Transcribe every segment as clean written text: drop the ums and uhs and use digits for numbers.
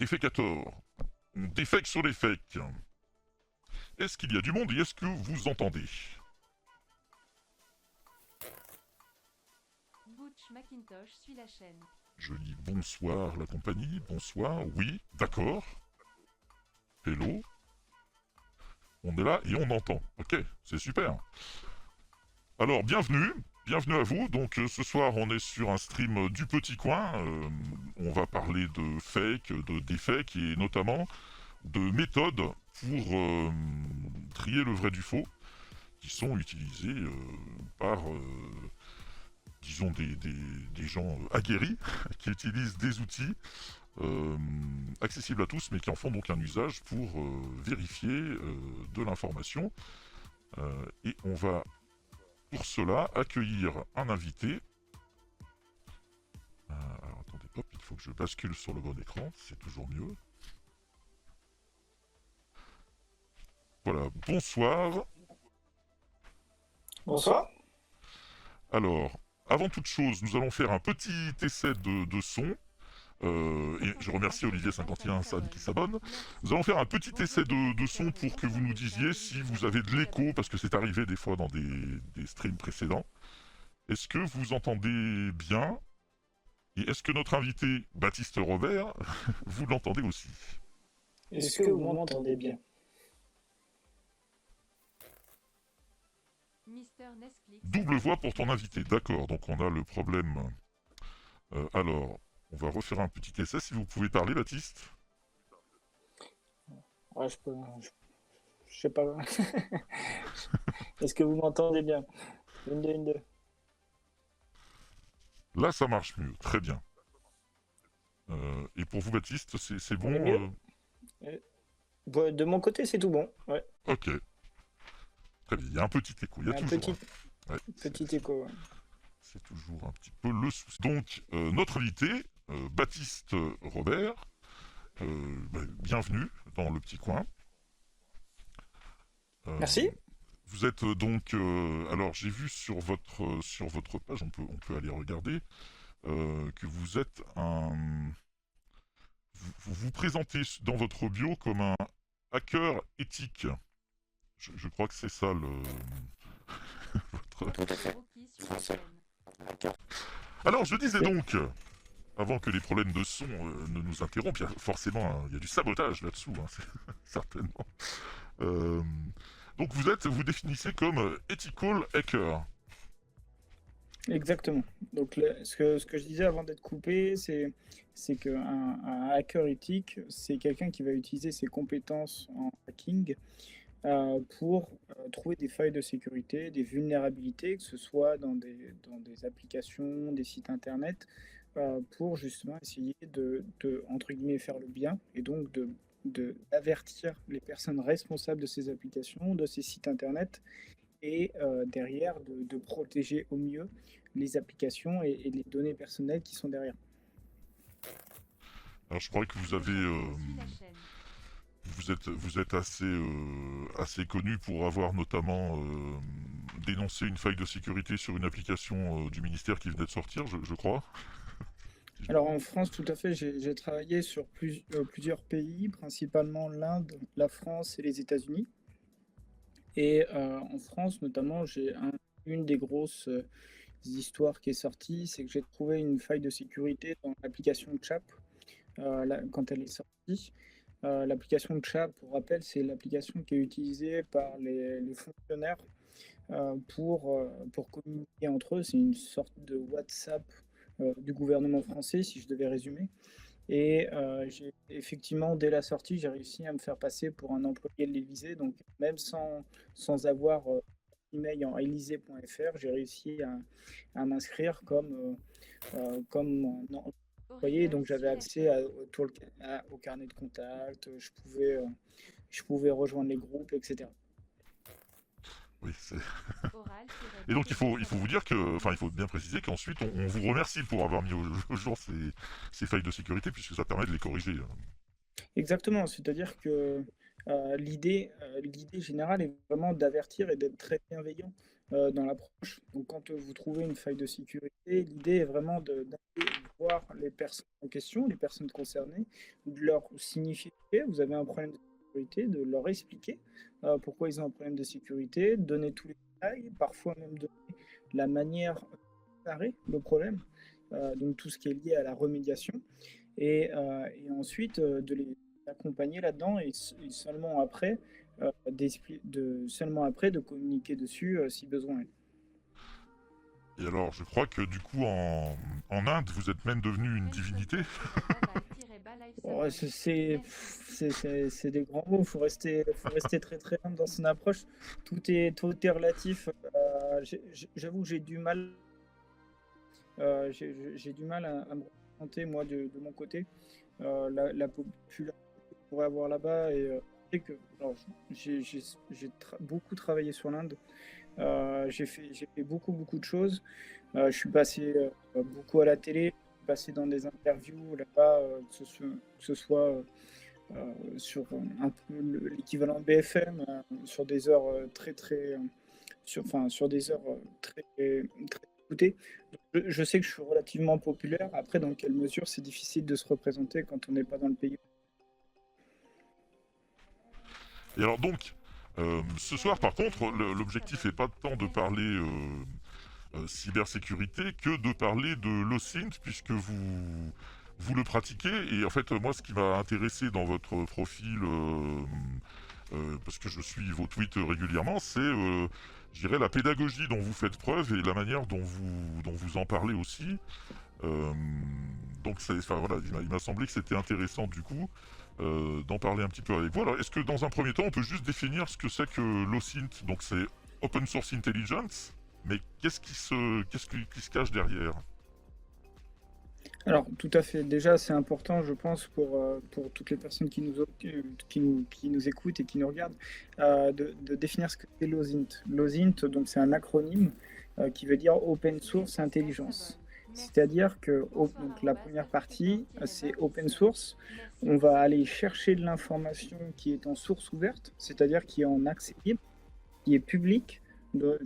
Defecator. Defect sur les fakes. Est-ce qu'il y a du monde et est-ce que vous entendez? Butch Macintosh suit la chaîne. Je lis bonsoir la compagnie, bonsoir, oui, d'accord. Hello. On est là et on entend. Ok, c'est super. Alors, bienvenue à vous. Donc ce soir, on est sur un stream du Petit Coin. On va parler de fake, de défake et notamment de méthodes pour trier le vrai du faux qui sont utilisées par, disons, des gens aguerris qui utilisent des outils accessibles à tous mais qui en font donc un usage pour vérifier de l'information. Et on va pour cela accueillir un invité. Alors attendez, hop, il faut que je bascule sur le bon écran, c'est toujours mieux. Voilà, bonsoir. Bonsoir. Alors, avant toute chose, nous allons faire un petit essai de son. Et je remercie Olivier51 San qui s'abonne. Nous allons faire un petit essai de son pour que vous nous disiez si vous avez de l'écho, parce que c'est arrivé des fois dans des streams précédents. Est-ce que vous entendez bien? Et est-ce que notre invité, Baptiste Robert, vous l'entendez aussi? Est-ce que vous m'entendez bien? Mister Nesclix. Double voix pour ton invité, d'accord, donc on a le problème. Alors, on va refaire un petit essai, si vous pouvez parler, Baptiste. Ouais, je sais pas. Est-ce que vous m'entendez bien? Une, deux, une, deux. Là, ça marche mieux, très bien. Et pour vous, Baptiste, c'est bon mieux De mon côté, c'est tout bon. Ouais. Ok. Très bien, il y a un petit écho, il y a toujours petit écho. Ouais. C'est toujours un petit peu le souci. Donc, notre invité, Baptiste Robert, bienvenue dans le petit coin. Merci. Vous êtes donc... alors, j'ai vu sur votre page, on peut aller regarder, que vous êtes un... Vous vous présentez dans votre bio comme un hacker éthique. Je crois que c'est ça le... votre... Rocky suit la chaîne. Alors, je disais donc... Avant que les problèmes de son ne nous interrompent, forcément, il y a du sabotage là-dessous, hein, certainement. Donc vous définissez comme ethical hacker. Exactement. Donc ce que je disais avant d'être coupé, c'est qu'un hacker éthique, c'est quelqu'un qui va utiliser ses compétences en hacking pour trouver des failles de sécurité, des vulnérabilités, que ce soit dans des applications, des sites internet, pour justement essayer de, entre guillemets, faire le bien et donc d'avertir les personnes responsables de ces applications, de ces sites internet et derrière de protéger au mieux les applications et les données personnelles qui sont derrière. Alors je crois que vous avez... Vous êtes assez connu pour avoir notamment dénoncé une faille de sécurité sur une application du ministère qui venait de sortir, je crois. Alors en France, tout à fait, j'ai travaillé sur plusieurs pays, principalement l'Inde, la France et les États-Unis. Et en France, notamment, j'ai une des grosses histoires qui est sortie, c'est que j'ai trouvé une faille de sécurité dans l'application Chap quand elle est sortie. L'application Chat, pour rappel, c'est l'application qui est utilisée par les fonctionnaires pour communiquer entre eux. C'est une sorte de WhatsApp du gouvernement français, si je devais résumer. Et effectivement, dès la sortie, j'ai réussi à me faire passer pour un employé de l'Élysée. Donc, même sans avoir email en élysée.fr, j'ai réussi à m'inscrire comme un employé. Donc, j'avais accès au carnet de contact, je pouvais rejoindre les groupes, etc. Oui, c'est... Et donc il faut vous dire que, enfin il faut bien préciser qu'ensuite on vous remercie pour avoir mis au jour ces failles de sécurité puisque ça permet de les corriger. Exactement, c'est-à-dire que l'idée générale est vraiment d'avertir et d'être très bienveillant dans l'approche. Donc quand vous trouvez une faille de sécurité, l'idée est vraiment voir les personnes en question, les personnes concernées, de leur signifier vous avez un problème de sécurité, de leur expliquer pourquoi ils ont un problème de sécurité, donner tous les détails, parfois même donner la manière de réparer le problème, donc tout ce qui est lié à la remédiation, et ensuite de les accompagner là-dedans et seulement après de communiquer dessus si besoin est. Et alors, je crois que du coup, en Inde, vous êtes même devenu une divinité. Ouais, c'est des grands mots, faut rester très très humble dans son approche. Tout est relatif. J'avoue que j'ai du mal à me représenter moi de mon côté la popularité qu'on pourrait avoir là-bas et que alors, beaucoup travaillé sur l'Inde. J'ai fait beaucoup de choses. Je suis passé beaucoup à la télé, passé dans des interviews là-bas, que ce soit sur un peu l'équivalent BFM, sur des heures sur des heures très écoutées. Je sais que je suis relativement populaire. Après, dans quelle mesure c'est difficile de se représenter quand on n'est pas dans le pays. Et alors donc, ce soir, par contre, l'objectif n'est pas tant de parler cybersécurité que de parler de l'OSINT, puisque vous le pratiquez. Et en fait, moi, ce qui m'a intéressé dans votre profil, parce que je suis vos tweets régulièrement, c'est, je dirais, la pédagogie dont vous faites preuve et la manière dont vous en parlez aussi. Donc, voilà, il m'a semblé que c'était intéressant du coup d'en parler un petit peu avec vous. Alors, est-ce que dans un premier temps, on peut juste définir ce que c'est que l'OSINT? Donc, c'est Open Source Intelligence, mais qu'est-ce qui se cache derrière? Alors, tout à fait. Déjà, c'est important, je pense, pour toutes les personnes qui nous écoutent et qui nous regardent, de définir ce que c'est l'OSINT. L'OSINT, donc, c'est un acronyme qui veut dire Open Source Intelligence. C'est-à-dire que donc, la première partie, c'est open source. On va aller chercher de l'information qui est en source ouverte, c'est-à-dire qui est en accès libre, qui est publique,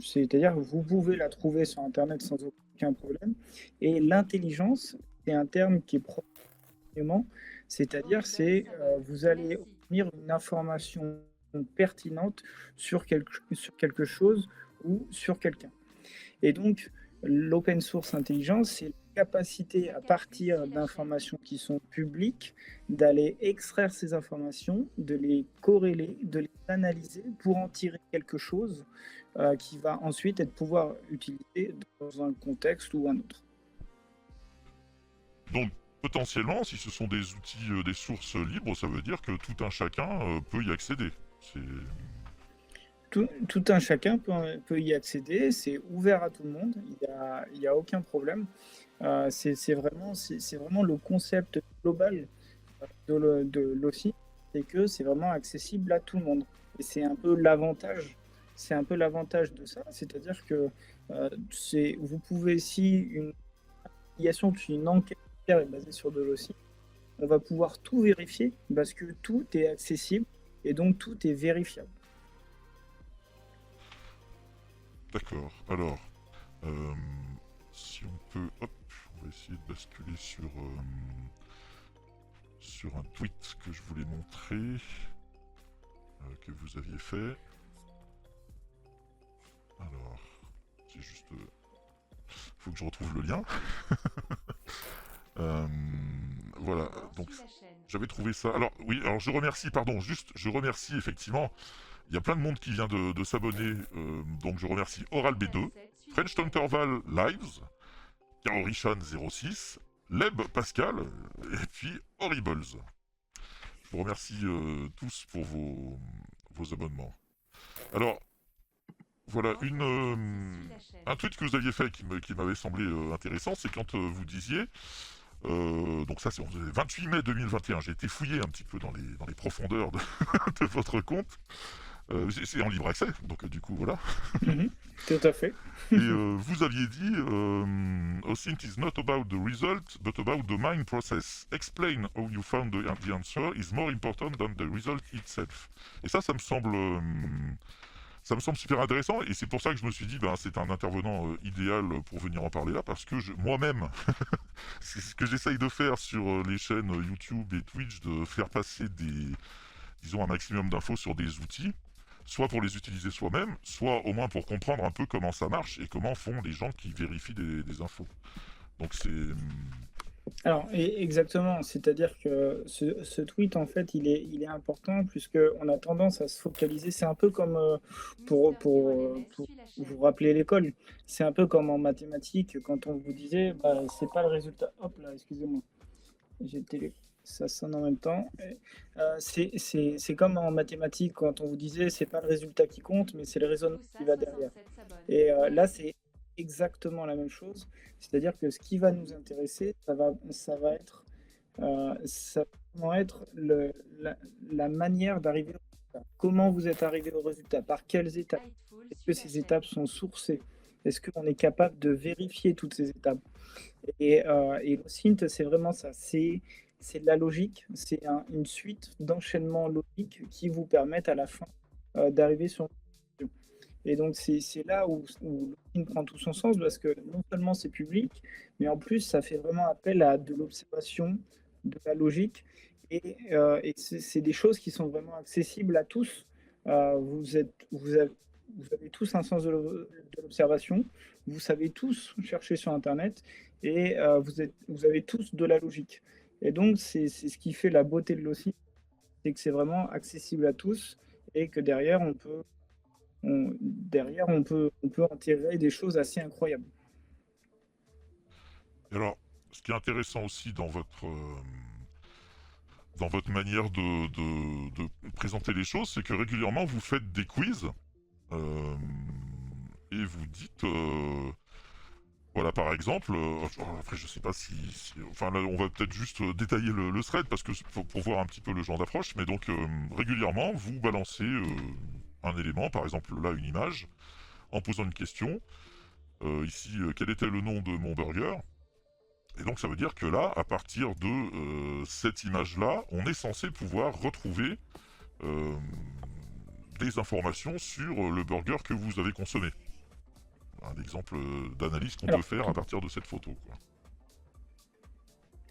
c'est-à-dire que vous pouvez la trouver sur Internet sans aucun problème. Et l'intelligence, c'est un terme qui est probablement, c'est-à-dire vous allez obtenir une information pertinente sur quelque chose ou sur quelqu'un. Et donc, l'open source intelligence, c'est la capacité à partir d'informations qui sont publiques, d'aller extraire ces informations, de les corréler, de les analyser pour en tirer quelque chose qui va ensuite pouvoir utiliser dans un contexte ou un autre. Donc, potentiellement, si ce sont des outils, des sources libres, ça veut dire que tout un chacun peut y accéder. Tout un chacun peut y accéder, c'est ouvert à tout le monde, il y a aucun problème. C'est vraiment le concept global de l'OSI, c'est que c'est vraiment accessible à tout le monde. Et c'est un peu l'avantage de ça, c'est-à-dire que vous pouvez, si une investigation, une enquête est basée sur de l'OSI, on va pouvoir tout vérifier parce que tout est accessible et donc tout est vérifiable. D'accord. Alors, si on peut, hop, on va essayer de basculer sur un tweet que je voulais montrer, que vous aviez fait. Alors, c'est juste, faut que je retrouve le lien. Voilà. Donc, j'avais trouvé ça. Alors, oui. Alors, je remercie effectivement. Il y a plein de monde qui vient de s'abonner, donc je remercie Oral B2, French Interval Lives, Kaorishan06, Leb Pascal, et puis Horribles. Je vous remercie tous pour vos abonnements. Alors, voilà, un tweet que vous aviez fait qui m'avait semblé intéressant, c'est quand vous disiez, donc ça c'est le 28 mai 2021, j'ai été fouillé un petit peu dans les profondeurs de votre compte. C'est en libre accès, donc du coup voilà. Tout à fait. Et vous aviez dit OSINT is not about the result, but about the mind process. Explain how you found the answer is more important than the result itself. Et ça me semble ça me semble super intéressant et c'est pour ça que je me suis dit, ben, c'est un intervenant idéal pour venir en parler là parce que moi-même, c'est ce que j'essaye de faire sur les chaînes YouTube et Twitch, de faire passer disons, un maximum d'infos sur des outils, soit pour les utiliser soi-même, soit au moins pour comprendre un peu comment ça marche et comment font les gens qui vérifient des infos. Donc c'est... Alors, exactement, c'est-à-dire que ce tweet, en fait, il est important puisqu'on a tendance à se focaliser. C'est un peu comme, pour suis la vous chaîne. rappeler l'école, c'est un peu comme en mathématiques, quand on vous disait, bah, c'est pas le résultat. Hop là, excusez-moi, j'ai le ça sonne en même temps. C'est comme en mathématiques, quand on vous disait, c'est pas le résultat qui compte, mais c'est le raisonnement qui va derrière. Poussa67 s'abonne. Et là, Merci. c'est exactement la même chose. C'est-à-dire que ce qui va nous intéresser, ça va être la manière d'arriver au résultat. Comment vous êtes arrivé au résultat? Par quelles étapes? Lightful Est-ce que suit la ces étapes chaîne. sont sourcées? Est-ce qu'on est capable de vérifier toutes ces étapes? Et l'OSINT, c'est vraiment ça. C'est de la logique, c'est une suite d'enchaînements logiques qui vous permettent à la fin d'arriver sur une conclusion. Et donc, c'est là où l'OSINT prend tout son sens parce que non seulement c'est public, mais en plus, ça fait vraiment appel à de l'observation, de la logique. Et c'est des choses qui sont vraiment accessibles à tous. Vous avez tous un sens de l'observation. Vous savez tous chercher sur Internet et vous avez tous de la logique. Et donc, c'est ce qui fait la beauté de l'OSI, c'est que c'est vraiment accessible à tous et que derrière, on peut en tirer des choses assez incroyables. Et alors, ce qui est intéressant aussi dans votre manière de présenter les choses, c'est que régulièrement vous faites des quiz euh, et vous dites, voilà par exemple, après je sais pas enfin là on va peut-être juste détailler le thread parce que pour voir un petit peu le genre d'approche, mais donc régulièrement vous balancez un élément, par exemple là une image, en posant une question, ici quel était le nom de mon burger. Et donc ça veut dire que là, à partir de cette image-là, on est censé pouvoir retrouver euh, des informations sur le burger que vous avez consommé. Un exemple d'analyse qu'on peut Alors, faire à partir de cette photo, quoi.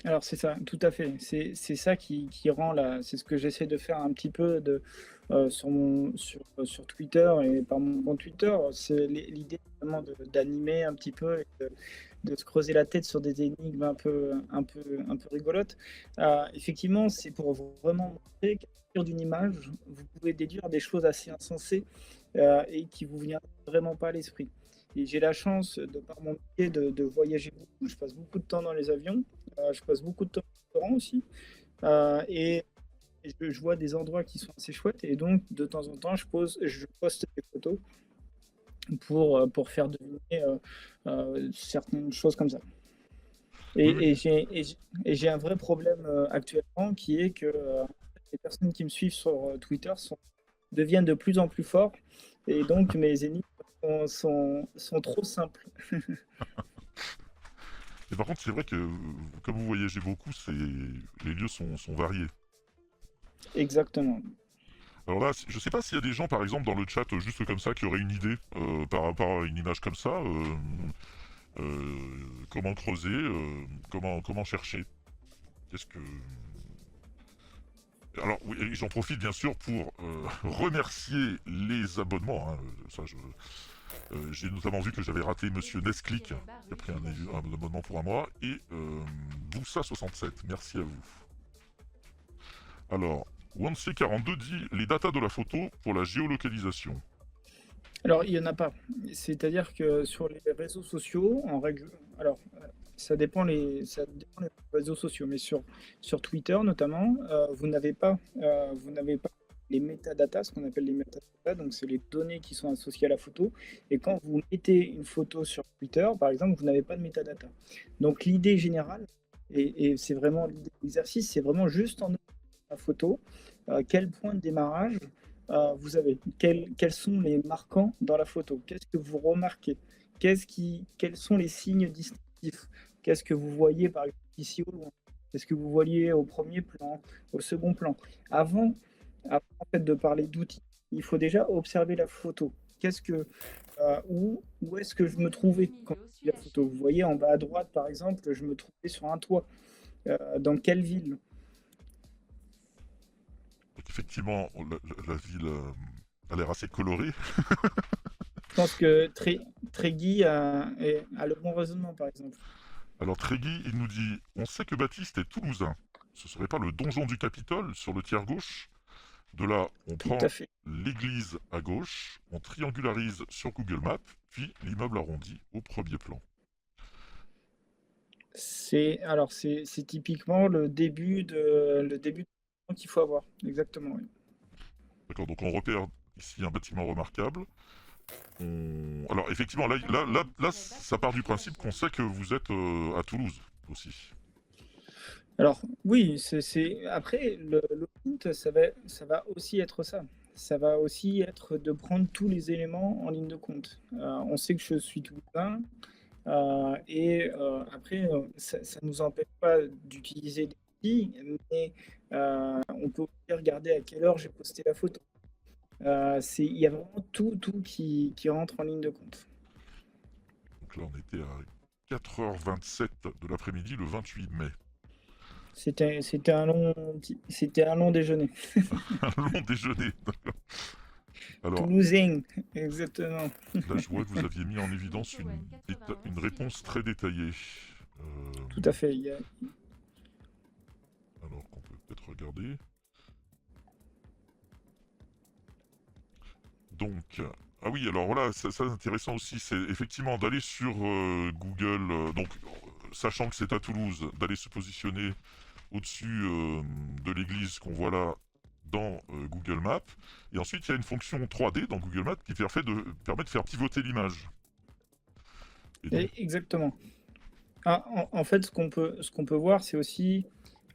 Alors c'est ça, tout à fait. C'est ça qui rend c'est ce que j'essaie de faire un petit peu sur Twitter et par mon compte Twitter. C'est l'idée vraiment d'animer un petit peu et de se creuser la tête sur des énigmes un peu rigolotes. Effectivement, c'est pour vraiment montrer qu'à partir d'une image, vous pouvez déduire des choses assez insensées et qui vous viennent vraiment pas à l'esprit. Et j'ai la chance, de par mon métier, de voyager beaucoup. Je passe beaucoup de temps dans les avions. Je passe beaucoup de temps au restaurant aussi. Et je vois des endroits qui sont assez chouettes. Et donc, de temps en temps, je poste des photos pour faire deviner certaines choses comme ça. Oui, oui. Et j'ai un vrai problème actuellement qui est que les personnes qui me suivent sur Twitter deviennent de plus en plus forts. Et donc, mes énigmes sont trop simples. Et par contre, c'est vrai que comme vous voyagez beaucoup, les lieux sont variés. Exactement. Alors là, je sais pas s'il y a des gens, par exemple, dans le chat, juste comme ça, qui auraient une idée par rapport à une image comme ça. Comment creuser, comment chercher. Qu'est-ce que... Alors, oui, et j'en profite bien sûr pour remercier les abonnements, hein. Ça, j'ai notamment vu que j'avais raté Monsieur Nesclick, qui a pris un abonnement pour un mois, et Boussa67. Merci à vous. Alors, OneC42 dit les datas de la photo pour la géolocalisation. Alors, il y en a pas. C'est-à-dire que sur les réseaux sociaux, en règle, alors ça dépend les réseaux sociaux, mais sur Twitter notamment, vous n'avez pas les métadatas, ce qu'on appelle les métadatas, donc c'est les données qui sont associées à la photo. Et quand vous mettez une photo sur Twitter, par exemple, vous n'avez pas de métadata. Donc l'idée générale, et c'est vraiment l'idée de l'exercice, c'est vraiment juste en la photo, quel point de démarrage vous avez, quels sont les marquants dans la photo, qu'est-ce que vous remarquez, quels sont les signes distinctifs, qu'est-ce que vous voyez par exemple ici au loin, qu'est-ce que vous voyez au premier plan, au second plan. Avant en fait de parler d'outils, il faut déjà observer la photo. Où est-ce que je me trouvais quand j'ai pris la photo? Vous voyez, en bas à droite, par exemple, je me trouvais sur un toit. Dans quelle ville? Donc effectivement, la ville a l'air assez colorée. Je pense que Tréguy a le bon raisonnement, par exemple. Alors Tréguy, il nous dit, on sait que Baptiste est toulousain. Ce serait pas le donjon du Capitole sur le tiers gauche? De là, on Tout prend à fait. l'église à gauche, on triangularise sur Google Maps, puis l'immeuble arrondi au premier plan. C'est typiquement le début qu'il faut avoir. Exactement, oui. D'accord, donc on repère ici un bâtiment remarquable. Alors effectivement, là, ça part du principe qu'on sait que vous êtes à Toulouse aussi. Alors, oui, après, le hint, ça va aussi être ça. Ça va aussi être de prendre tous les éléments en ligne de compte. On sait que je suis toulousain, après, ça ne nous empêche pas d'utiliser des outils, mais on peut aussi regarder à quelle heure j'ai posté la photo. Il y a vraiment tout qui rentre en ligne de compte. Donc là, on était à 4h27 de l'après-midi, le 28 mai. C'était un long déjeuner. Un long déjeuner, d'accord. Alors, Toulousain, exactement. là, je vois que vous aviez mis en évidence une réponse très détaillée. Tout à fait. Alors qu'on peut peut-être regarder. Donc, ah oui, alors voilà, ça c'est intéressant aussi, c'est effectivement d'aller sur Google, sachant que c'est à Toulouse, d'aller se positionner au-dessus de l'église qu'on voit là dans Google Maps. Et ensuite, il y a une fonction 3D dans Google Maps qui permet de faire pivoter l'image. Et donc, Exactement. En fait, ce qu'on peut voir, c'est aussi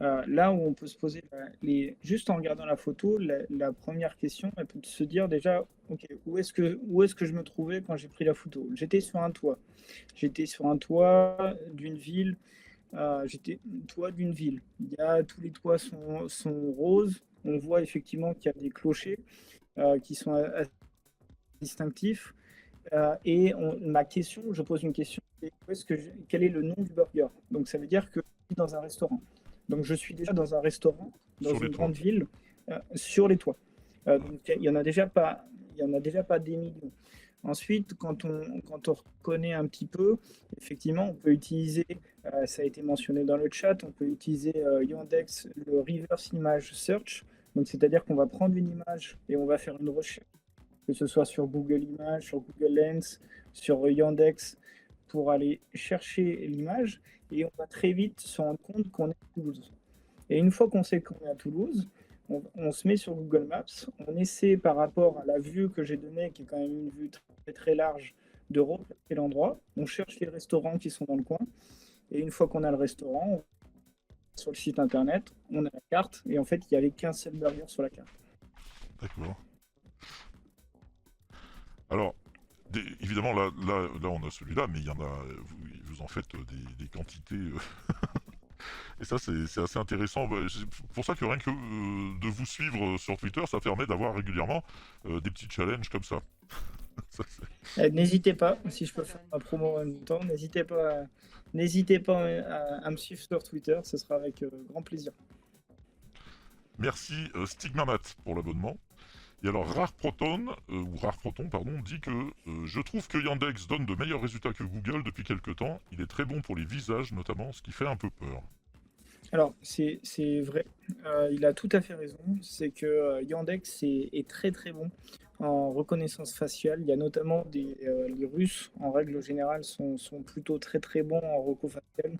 là où on peut se poser juste en regardant la photo, la première question, elle peut se dire déjà, ok, où est-ce que je me trouvais quand j'ai pris la photo? J'étais sur un toit. J'étais sur un toit d'une ville. Toit d'une ville. Tous les toits sont roses. On voit effectivement qu'il y a des clochers qui sont assez distinctifs. Je pose une question, c'est quel est le nom du burger? Donc ça veut dire que je suis dans un restaurant. Donc je suis déjà dans un restaurant, dans sur les une toits. grande ville, sur les toits. Donc il y en a déjà pas des millions. Ensuite, quand on reconnaît un petit peu, effectivement, on peut utiliser, ça a été mentionné dans le chat, on peut utiliser Yandex, le reverse image search. Donc c'est-à-dire qu'on va prendre une image et on va faire une recherche, que ce soit sur Google Images, sur Google Lens, sur Yandex, pour aller chercher l'image, et on va très vite se rendre compte qu'on est à Toulouse. Et une fois qu'on sait qu'on est à Toulouse, on se met sur Google Maps, on essaie par rapport à la vue que j'ai donnée, qui est quand même une vue très, très large, de replacer l'endroit. On cherche les restaurants qui sont dans le coin, et une fois qu'on a le restaurant, on va sur le site internet, on a la carte, et en fait, il n'y avait qu'un seul burger sur la carte. D'accord. Alors, évidemment, là, on a celui-là, mais il y en a, vous en faites des quantités. Et ça, c'est assez intéressant. C'est pour ça que rien que de vous suivre sur Twitter, ça permet d'avoir régulièrement des petits challenges comme ça. N'hésitez pas, si je peux faire ma promo en même temps, n'hésitez pas à me suivre sur Twitter, ce sera avec grand plaisir. Merci Stigmamat pour l'abonnement. Et alors Rare Proton, pardon, dit que je trouve que Yandex donne de meilleurs résultats que Google depuis quelques temps. Il est très bon pour les visages notamment, ce qui fait un peu peur. Alors, c'est vrai, il a tout à fait raison, c'est que Yandex est très très bon en reconnaissance faciale. Il y a notamment les Russes, en règle générale, sont plutôt très très bons en reco facial,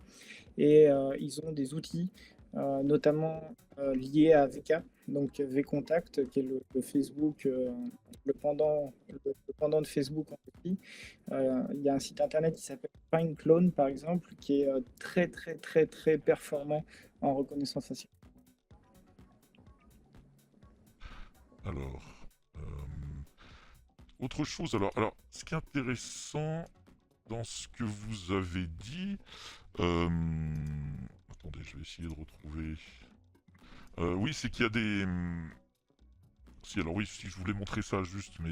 et ils ont des outils, notamment liés à VK, donc VKontact, qui est le Facebook, le pendant de Facebook en Russie. Il y a un site internet qui s'appelle FineClone, par exemple, qui est très très très très performant en reconnaissance faciale. Alors, autre chose, ce qui est intéressant dans ce que vous avez dit, attendez, je vais essayer de retrouver. Oui, c'est qu'il y a des. Si, alors oui, si je voulais montrer ça juste, mais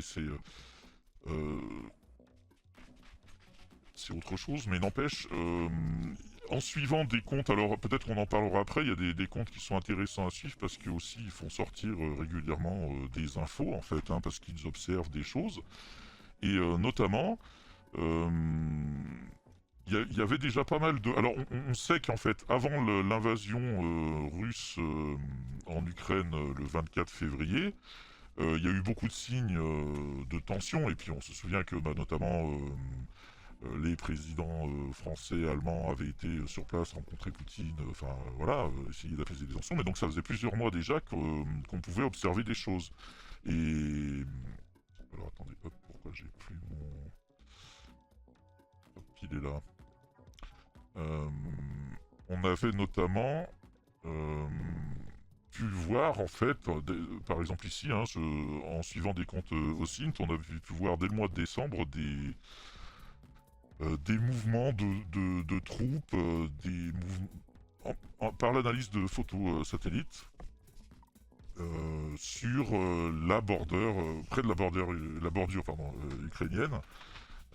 euh, c'est autre chose, mais n'empêche, en suivant des comptes, alors peut-être qu'on en parlera après, il y a des comptes qui sont intéressants à suivre parce que aussi ils font sortir régulièrement des infos en fait, hein, parce qu'ils observent des choses. Et notamment, euh, il y avait déjà pas mal de... Alors on sait qu'en fait, avant l'invasion russe en Ukraine le 24 février, il y a eu beaucoup de signes de tension, et puis on se souvient que bah, notamment les présidents français, allemands avaient été sur place, rencontrer Poutine, enfin voilà, essayer d'apaiser les tensions, mais donc ça faisait plusieurs mois déjà qu'on pouvait observer des choses. Et... Alors attendez, hop, pourquoi j'ai plus mon... Hop, il est là. Euh, on avait notamment pu voir en fait, par exemple ici, hein, en suivant des comptes OSINT, on a pu voir dès le mois de décembre des mouvements de troupes, des mouvements, par l'analyse de photos satellites sur la près de la bordure pardon, ukrainienne,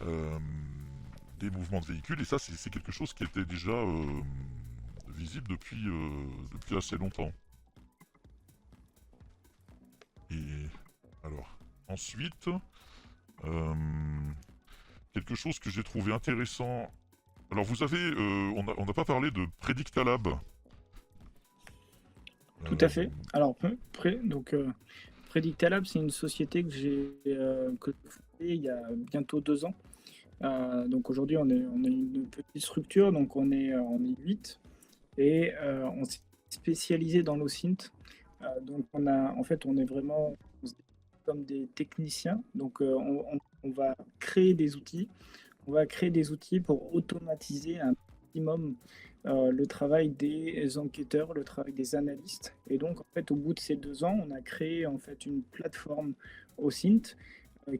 euh, des mouvements de véhicules, et ça c'est quelque chose qui était déjà visible depuis assez longtemps. Et alors, ensuite, euh, quelque chose que j'ai trouvé intéressant. Alors vous avez, on n'a pas parlé de Predictalab. Tout à fait. Alors, Predictalab, c'est une société que j'ai fondée il y a bientôt 2 ans. Donc aujourd'hui, on est une petite structure, donc on est 8 et on s'est spécialisé dans l'OSINT. Donc en fait, on est vraiment comme des techniciens. Donc on va créer des outils. On va créer des outils pour automatiser un maximum le travail des enquêteurs, le travail des analystes. Et donc, en fait, au bout de ces 2 ans, on a créé en fait une plateforme OSINT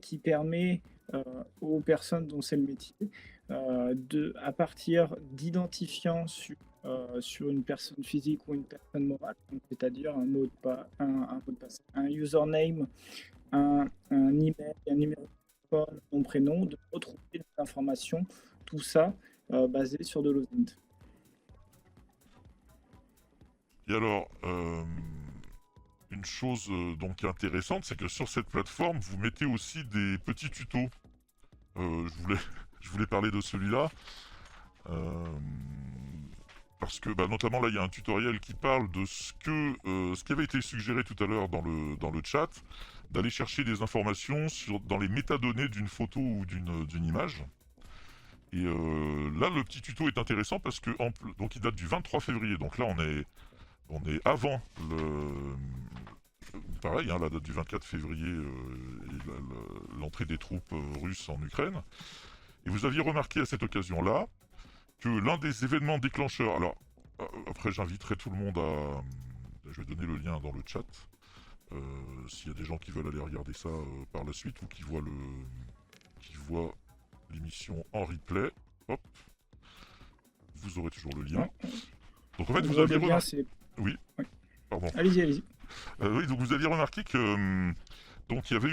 qui permet aux personnes dont c'est le métier à partir d'identifiants sur une personne physique ou une personne morale, c'est-à-dire un mot de passe, un username, un email, un numéro de téléphone, mon prénom, de retrouver des informations, tout ça basé sur de l'OSINT. Et alors, une chose donc intéressante, c'est que sur cette plateforme, vous mettez aussi des petits tutos. Je voulais parler de celui-là. Parce que bah, notamment là il y a un tutoriel qui parle de ce qui avait été suggéré tout à l'heure dans le chat, d'aller chercher des informations dans les métadonnées d'une photo ou d'une image. Et là le petit tuto est intéressant parce que donc il date du 23 février, donc là on est avant pareil, hein, la date du 24 février et l'entrée des troupes russes en Ukraine. Et vous aviez remarqué à cette occasion-là que l'un des événements déclencheurs... Alors, après j'inviterai tout le monde à... Je vais donner le lien dans le chat. S'il y a des gens qui veulent aller regarder ça par la suite ou qui voient l'émission en replay, hop, vous aurez toujours le lien. Donc en fait, vous aviez remarqué... Oui, pardon. Allez-y, allez-y. Oui, donc vous aviez remarqué que... donc il y avait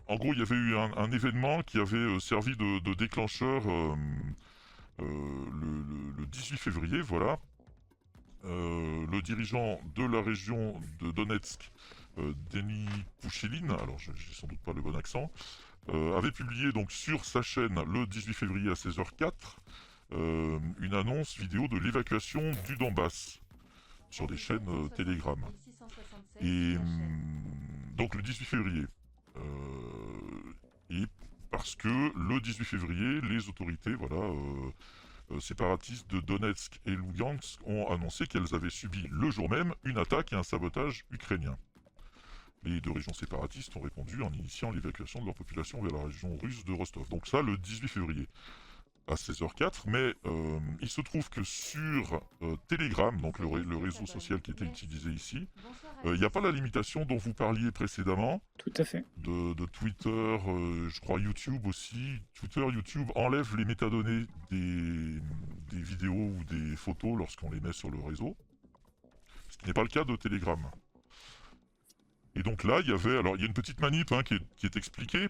en gros, il y avait eu un événement qui avait servi de déclencheur le 18 février, voilà. Le dirigeant de la région de Donetsk, Denis Poucheline, alors j'ai sans doute pas le bon accent, avait publié donc sur sa chaîne le 18 février à 16h04 une annonce vidéo de l'évacuation du Donbass sur des chaînes Telegram. Et donc le 18 février. Et parce que le 18 février, les autorités séparatistes de Donetsk et Lugansk ont annoncé qu'elles avaient subi le jour même une attaque et un sabotage ukrainien. Les deux régions séparatistes ont répondu en initiant l'évacuation de leur population vers la région russe de Rostov. Donc ça, le 18 février à 16h04, mais il se trouve que sur Telegram, donc le réseau social qui était utilisé ici, il n'y a pas la limitation dont vous parliez précédemment. Tout à fait. De Twitter, je crois YouTube aussi. Twitter, YouTube enlève les métadonnées des vidéos ou des photos lorsqu'on les met sur le réseau. Ce qui n'est pas le cas de Telegram. Et donc là, il y avait, alors il y a une petite manip hein, qui est expliquée.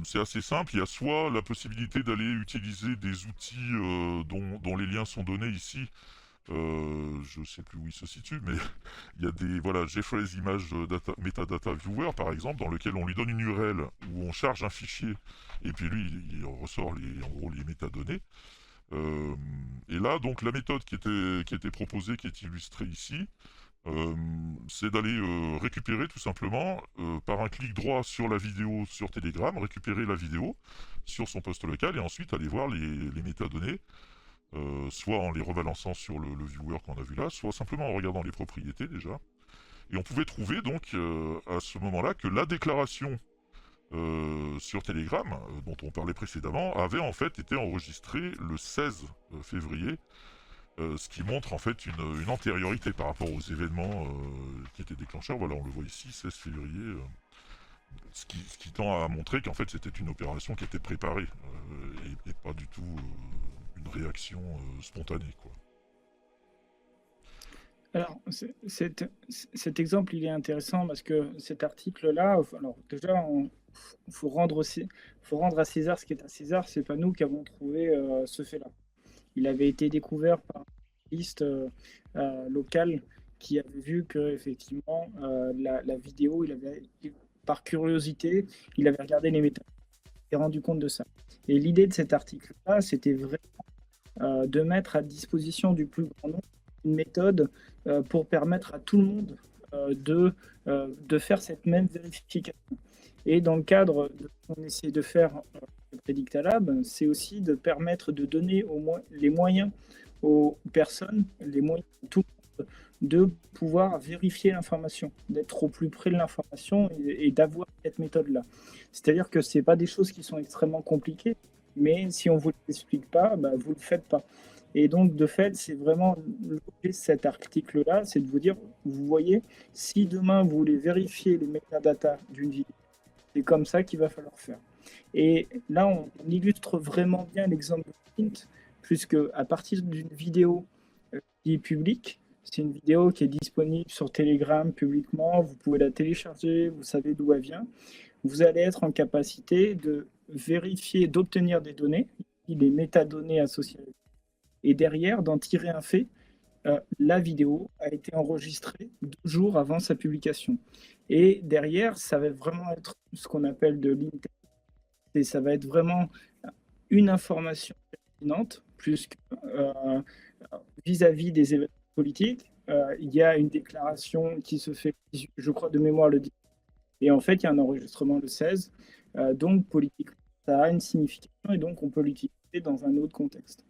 C'est assez simple. Il y a soit la possibilité d'aller utiliser des outils dont les liens sont donnés ici. Je sais plus où il se situe, mais il y a des voilà Jeffrey's Image Metadata Viewer par exemple, dans lequel on lui donne une URL où on charge un fichier et puis lui il ressort en gros les métadonnées. Et là donc la méthode qui était proposée, qui est illustrée ici, c'est d'aller récupérer tout simplement par un clic droit sur la vidéo sur Telegram, récupérer la vidéo sur son poste local et ensuite aller voir les métadonnées, soit en les rebalançant sur le viewer qu'on a vu là, soit simplement en regardant les propriétés déjà. Et on pouvait trouver donc à ce moment-là que la déclaration sur Telegram, dont on parlait précédemment, avait en fait été enregistrée le 16 février. Ce qui montre en fait une antériorité par rapport aux événements qui étaient déclencheurs. Voilà, on le voit ici, 16 février, ce qui tend à montrer qu'en fait c'était une opération qui était préparée et pas du tout une réaction spontanée, quoi. Alors, cet exemple, il est intéressant parce que cet article-là, alors déjà, faut rendre à César ce qui est à César. C'est pas nous qui avons trouvé ce fait-là. Il avait été découvert par un journaliste local qui avait vu que effectivement la vidéo, par curiosité, il avait regardé les méthodes. Il s'est rendu compte de ça. Et l'idée de cet article-là, c'était vraiment de mettre à disposition du plus grand nombre une méthode pour permettre à tout le monde de faire cette même vérification. Et dans le cadre de ce qu'on essaie de faire le Predictalab, c'est aussi de permettre de donner les moyens aux personnes, les moyens à tout le monde de pouvoir vérifier l'information, d'être au plus près de l'information et d'avoir cette méthode-là. C'est-à-dire que ce n'est pas des choses qui sont extrêmement compliquées, mais si on ne vous l'explique pas, bah, vous ne le faites pas. Et donc, de fait, c'est vraiment l'objet de cet article-là, c'est de vous dire, vous voyez, si demain vous voulez vérifier les métadatas d'une vidéo, c'est comme ça qu'il va falloir faire. Et là, on illustre vraiment bien l'exemple de Flint, puisque à partir d'une vidéo qui est publique, c'est une vidéo qui est disponible sur Telegram publiquement, vous pouvez la télécharger, vous savez d'où elle vient, vous allez être en capacité de vérifier, d'obtenir des données, les métadonnées associées, et derrière, d'en tirer un fait. La vidéo a été enregistrée 2 jours avant sa publication. Et derrière, ça va vraiment être ce qu'on appelle de l'intel. Et ça va être vraiment une information pertinente, plus que vis-à-vis des événements politiques. Il y a une déclaration qui se fait, je crois de mémoire le 10. Et en fait, il y a un enregistrement le 16. Donc, politiquement, ça a une signification et donc on peut l'utiliser dans un autre contexte.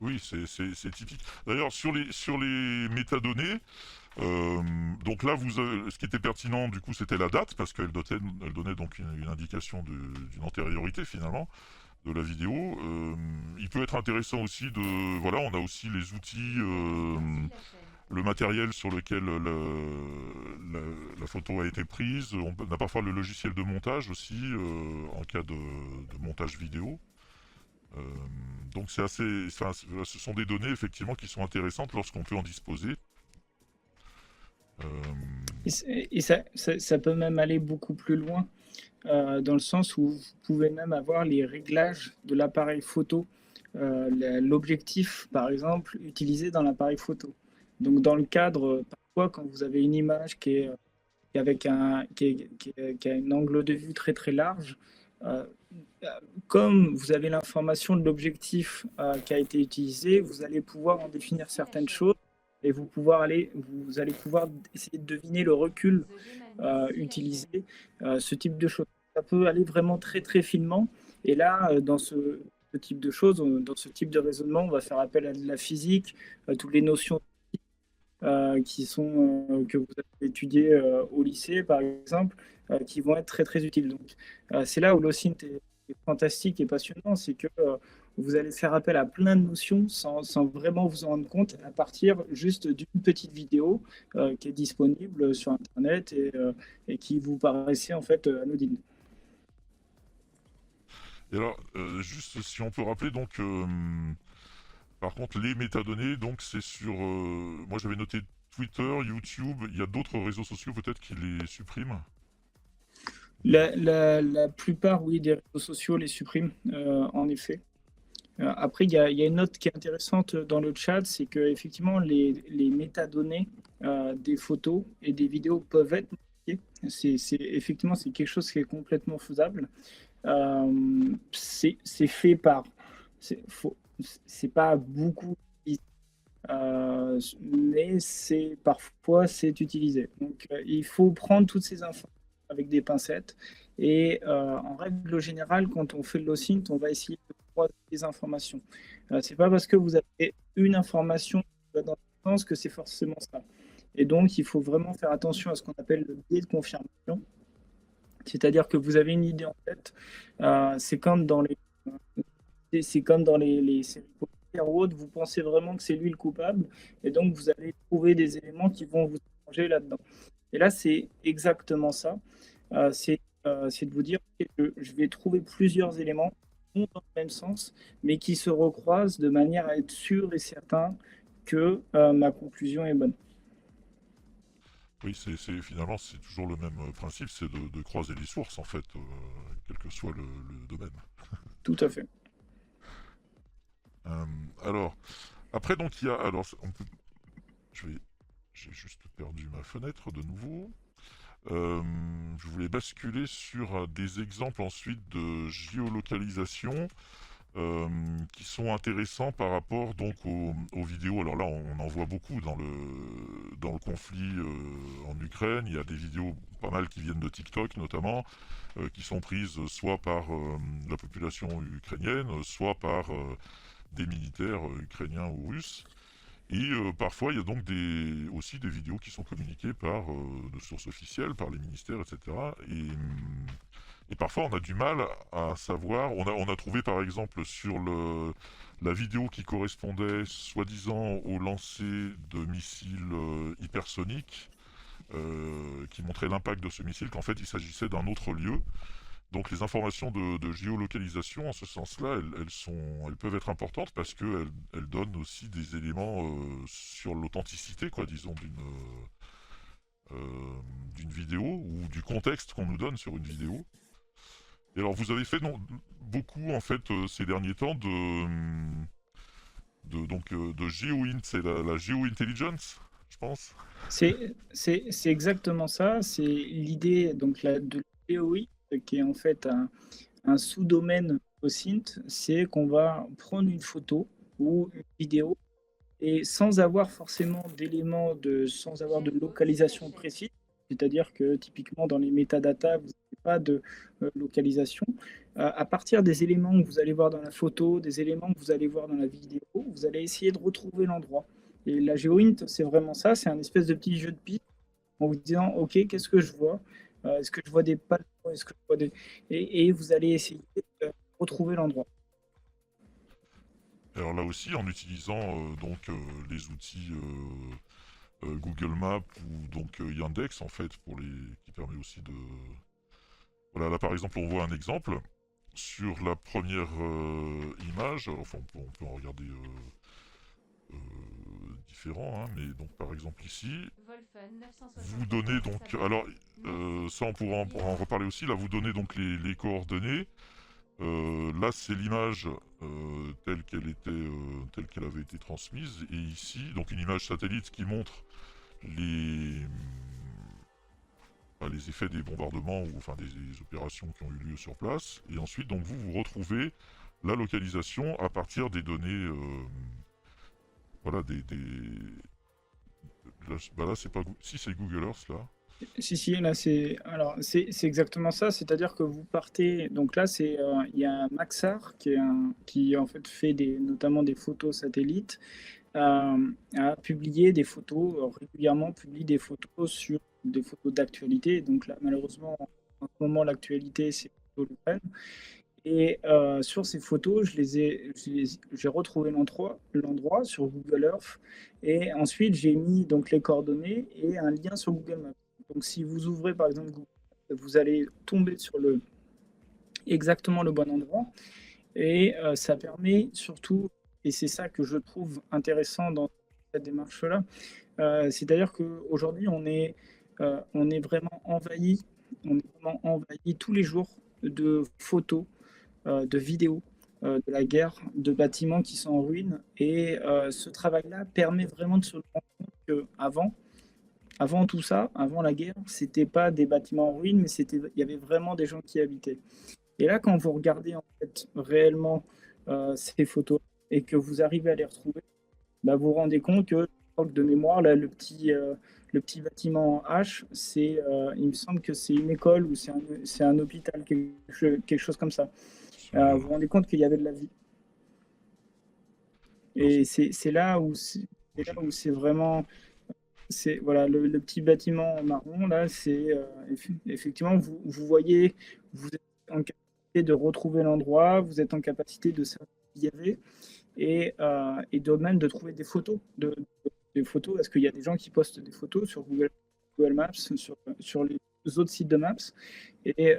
Oui, c'est typique. D'ailleurs, sur les métadonnées, donc là, ce qui était pertinent, du coup, c'était la date, parce qu'elle donnait donc une indication d'une antériorité, finalement, de la vidéo. Il peut être intéressant aussi voilà, on a aussi les outils, le matériel sur lequel la photo a été prise. On a parfois le logiciel de montage aussi, en cas de montage vidéo. Donc c'est assez, ce sont des données effectivement qui sont intéressantes lorsqu'on peut en disposer. Et ça peut même aller beaucoup plus loin, dans le sens où vous pouvez même avoir les réglages de l'appareil photo, l'objectif par exemple utilisé dans l'appareil photo. Donc dans le cadre, parfois quand vous avez une image qui a un angle de vue très très large, comme vous avez l'information de l'objectif qui a été utilisé, vous allez pouvoir en définir certaines choses et vous allez pouvoir essayer de deviner le recul utilisé, ce type de choses. Ça peut aller vraiment très très finement. Et là, dans ce type de choses, dans ce type de raisonnement, on va faire appel à de la physique, à toutes les notions que vous avez étudiées au lycée, par exemple, qui vont être très très utiles. Donc, c'est là où l'OSINT est fantastique et passionnant, c'est que vous allez faire appel à plein de notions sans vraiment vous en rendre compte à partir juste d'une petite vidéo qui est disponible sur Internet et qui vous paraissait en fait anodine. Et alors, juste si on peut rappeler donc, par contre, les métadonnées, donc c'est sur, moi j'avais noté Twitter, YouTube, il y a d'autres réseaux sociaux peut-être qui les suppriment? La plupart, oui, des réseaux sociaux les suppriment, en effet. Après, il y a une note qui est intéressante dans le chat, c'est que effectivement les métadonnées des photos et des vidéos peuvent être modifiées. Effectivement, c'est quelque chose qui est complètement faisable. C'est fait par. C'est pas beaucoup, mais parfois c'est utilisé. Donc, il faut prendre toutes ces infos avec des pincettes. Et en règle générale, quand on fait le low-sync, on va essayer de croiser les informations. C'est pas parce que vous avez une information qui va dans un sens que c'est forcément ça. Et donc, il faut vraiment faire attention à ce qu'on appelle le biais de confirmation. C'est-à-dire que vous avez une idée en tête. C'est comme dans les séries policières ou autres, vous pensez vraiment que c'est lui le coupable, et donc vous allez trouver des éléments qui vont vous changer là-dedans. Et là, c'est exactement ça. C'est de vous dire, ok, je vais trouver plusieurs éléments qui vont dans le même sens, mais qui se recroisent de manière à être sûr et certain que ma conclusion est bonne. Oui, finalement, c'est toujours le même principe, c'est de croiser les sources, en fait, quel que soit le domaine. Tout à fait. Euh, alors, après, donc, il y a... Alors, j'ai juste perdu ma fenêtre de nouveau. Je voulais basculer sur des exemples ensuite de géolocalisation qui sont intéressants par rapport donc aux vidéos. Alors là, on en voit beaucoup dans le conflit en Ukraine. Il y a des vidéos pas mal qui viennent de TikTok notamment, qui sont prises soit par la population ukrainienne, soit par des militaires ukrainiens ou russes. Et parfois, il y a donc aussi des vidéos qui sont communiquées par de sources officielles, par les ministères, etc. Et parfois, on a du mal à savoir. On a trouvé, par exemple, sur la vidéo qui correspondait, soi-disant, au lancer de missiles hypersoniques, qui montrait l'impact de ce missile, qu'en fait, il s'agissait d'un autre lieu. Donc les informations de géolocalisation, en ce sens-là, elles peuvent être importantes parce qu'elles donnent aussi des éléments sur l'authenticité, quoi, disons, d'une vidéo ou du contexte qu'on nous donne sur une vidéo. Et alors vous avez fait beaucoup, en fait, ces derniers temps de GeoInt, c'est la GeoIntelligence, je pense. C'est exactement ça. C'est l'idée donc de l'EOI, qui est en fait un sous-domaine au SYNT. C'est qu'on va prendre une photo ou une vidéo et sans avoir forcément sans avoir de localisation précise. C'est-à-dire que typiquement dans les métadatas, vous n'avez pas de localisation. À partir des éléments que vous allez voir dans la photo, des éléments que vous allez voir dans la vidéo, vous allez essayer de retrouver l'endroit. Et la GeoInt, c'est vraiment ça, c'est un espèce de petit jeu de piste en vous disant, OK, qu'est-ce que je vois? Est-ce que je vois des panneaux? Est-ce que je vois des... Et vous allez essayer de retrouver l'endroit. Alors là aussi, en utilisant les outils Google Maps ou donc Yandex, en fait, qui permet aussi de... Voilà, là par exemple, on voit un exemple. Sur la première image, enfin on peut en regarder différents, hein, mais donc par exemple ici, Wolfen vous donnez donc, 974 alors Merci. ça on pourra en reparler aussi, là vous donnez donc les coordonnées. Là c'est l'image telle qu'elle avait été transmise, et ici donc une image satellite qui montre les effets des bombardements ou enfin des opérations qui ont eu lieu sur place. Et ensuite donc vous retrouvez la localisation à partir des données voilà là c'est pas si c'est Google Earth là. Si, là, c'est exactement ça. C'est-à-dire que vous partez. Donc là, il y a un Maxar qui en fait fait notamment des photos satellites, a publié des photos, régulièrement publie des photos sur des photos d'actualité. Donc là, malheureusement, en ce moment, l'actualité, c'est plutôt l'Ukraine. Et sur ces photos, j'ai retrouvé l'endroit sur Google Earth. Et ensuite, j'ai mis donc les coordonnées et un lien sur Google Maps. Donc, si vous ouvrez par exemple Google Maps, vous allez tomber sur exactement le bon endroit. Et ça permet surtout, et c'est ça que je trouve intéressant dans cette démarche-là. C'est-à-dire qu'aujourd'hui, on est vraiment envahi tous les jours de photos, de vidéos de la guerre, de bâtiments qui sont en ruine. Et ce travail-là permet vraiment de se rendre compte qu'avant tout ça, avant la guerre, c'était pas des bâtiments en ruine, mais il y avait vraiment des gens qui y habitaient. Et là, quand vous regardez en fait réellement ces photos et que vous arrivez à les retrouver, bah, vous vous rendez compte que, de mémoire, là, le petit bâtiment en H, il me semble que c'est une école ou c'est un hôpital, quelque chose comme ça. Vous vous rendez compte qu'il y avait de la vie. Et c'est là où c'est vraiment. Voilà, le petit bâtiment marron, là, effectivement, vous voyez, vous êtes en capacité de retrouver l'endroit, vous êtes en capacité de savoir ce qu'il y avait et de même de trouver des photos. Des photos, parce qu'il y a des gens qui postent des photos sur Google Maps, sur les autres sites de Maps, et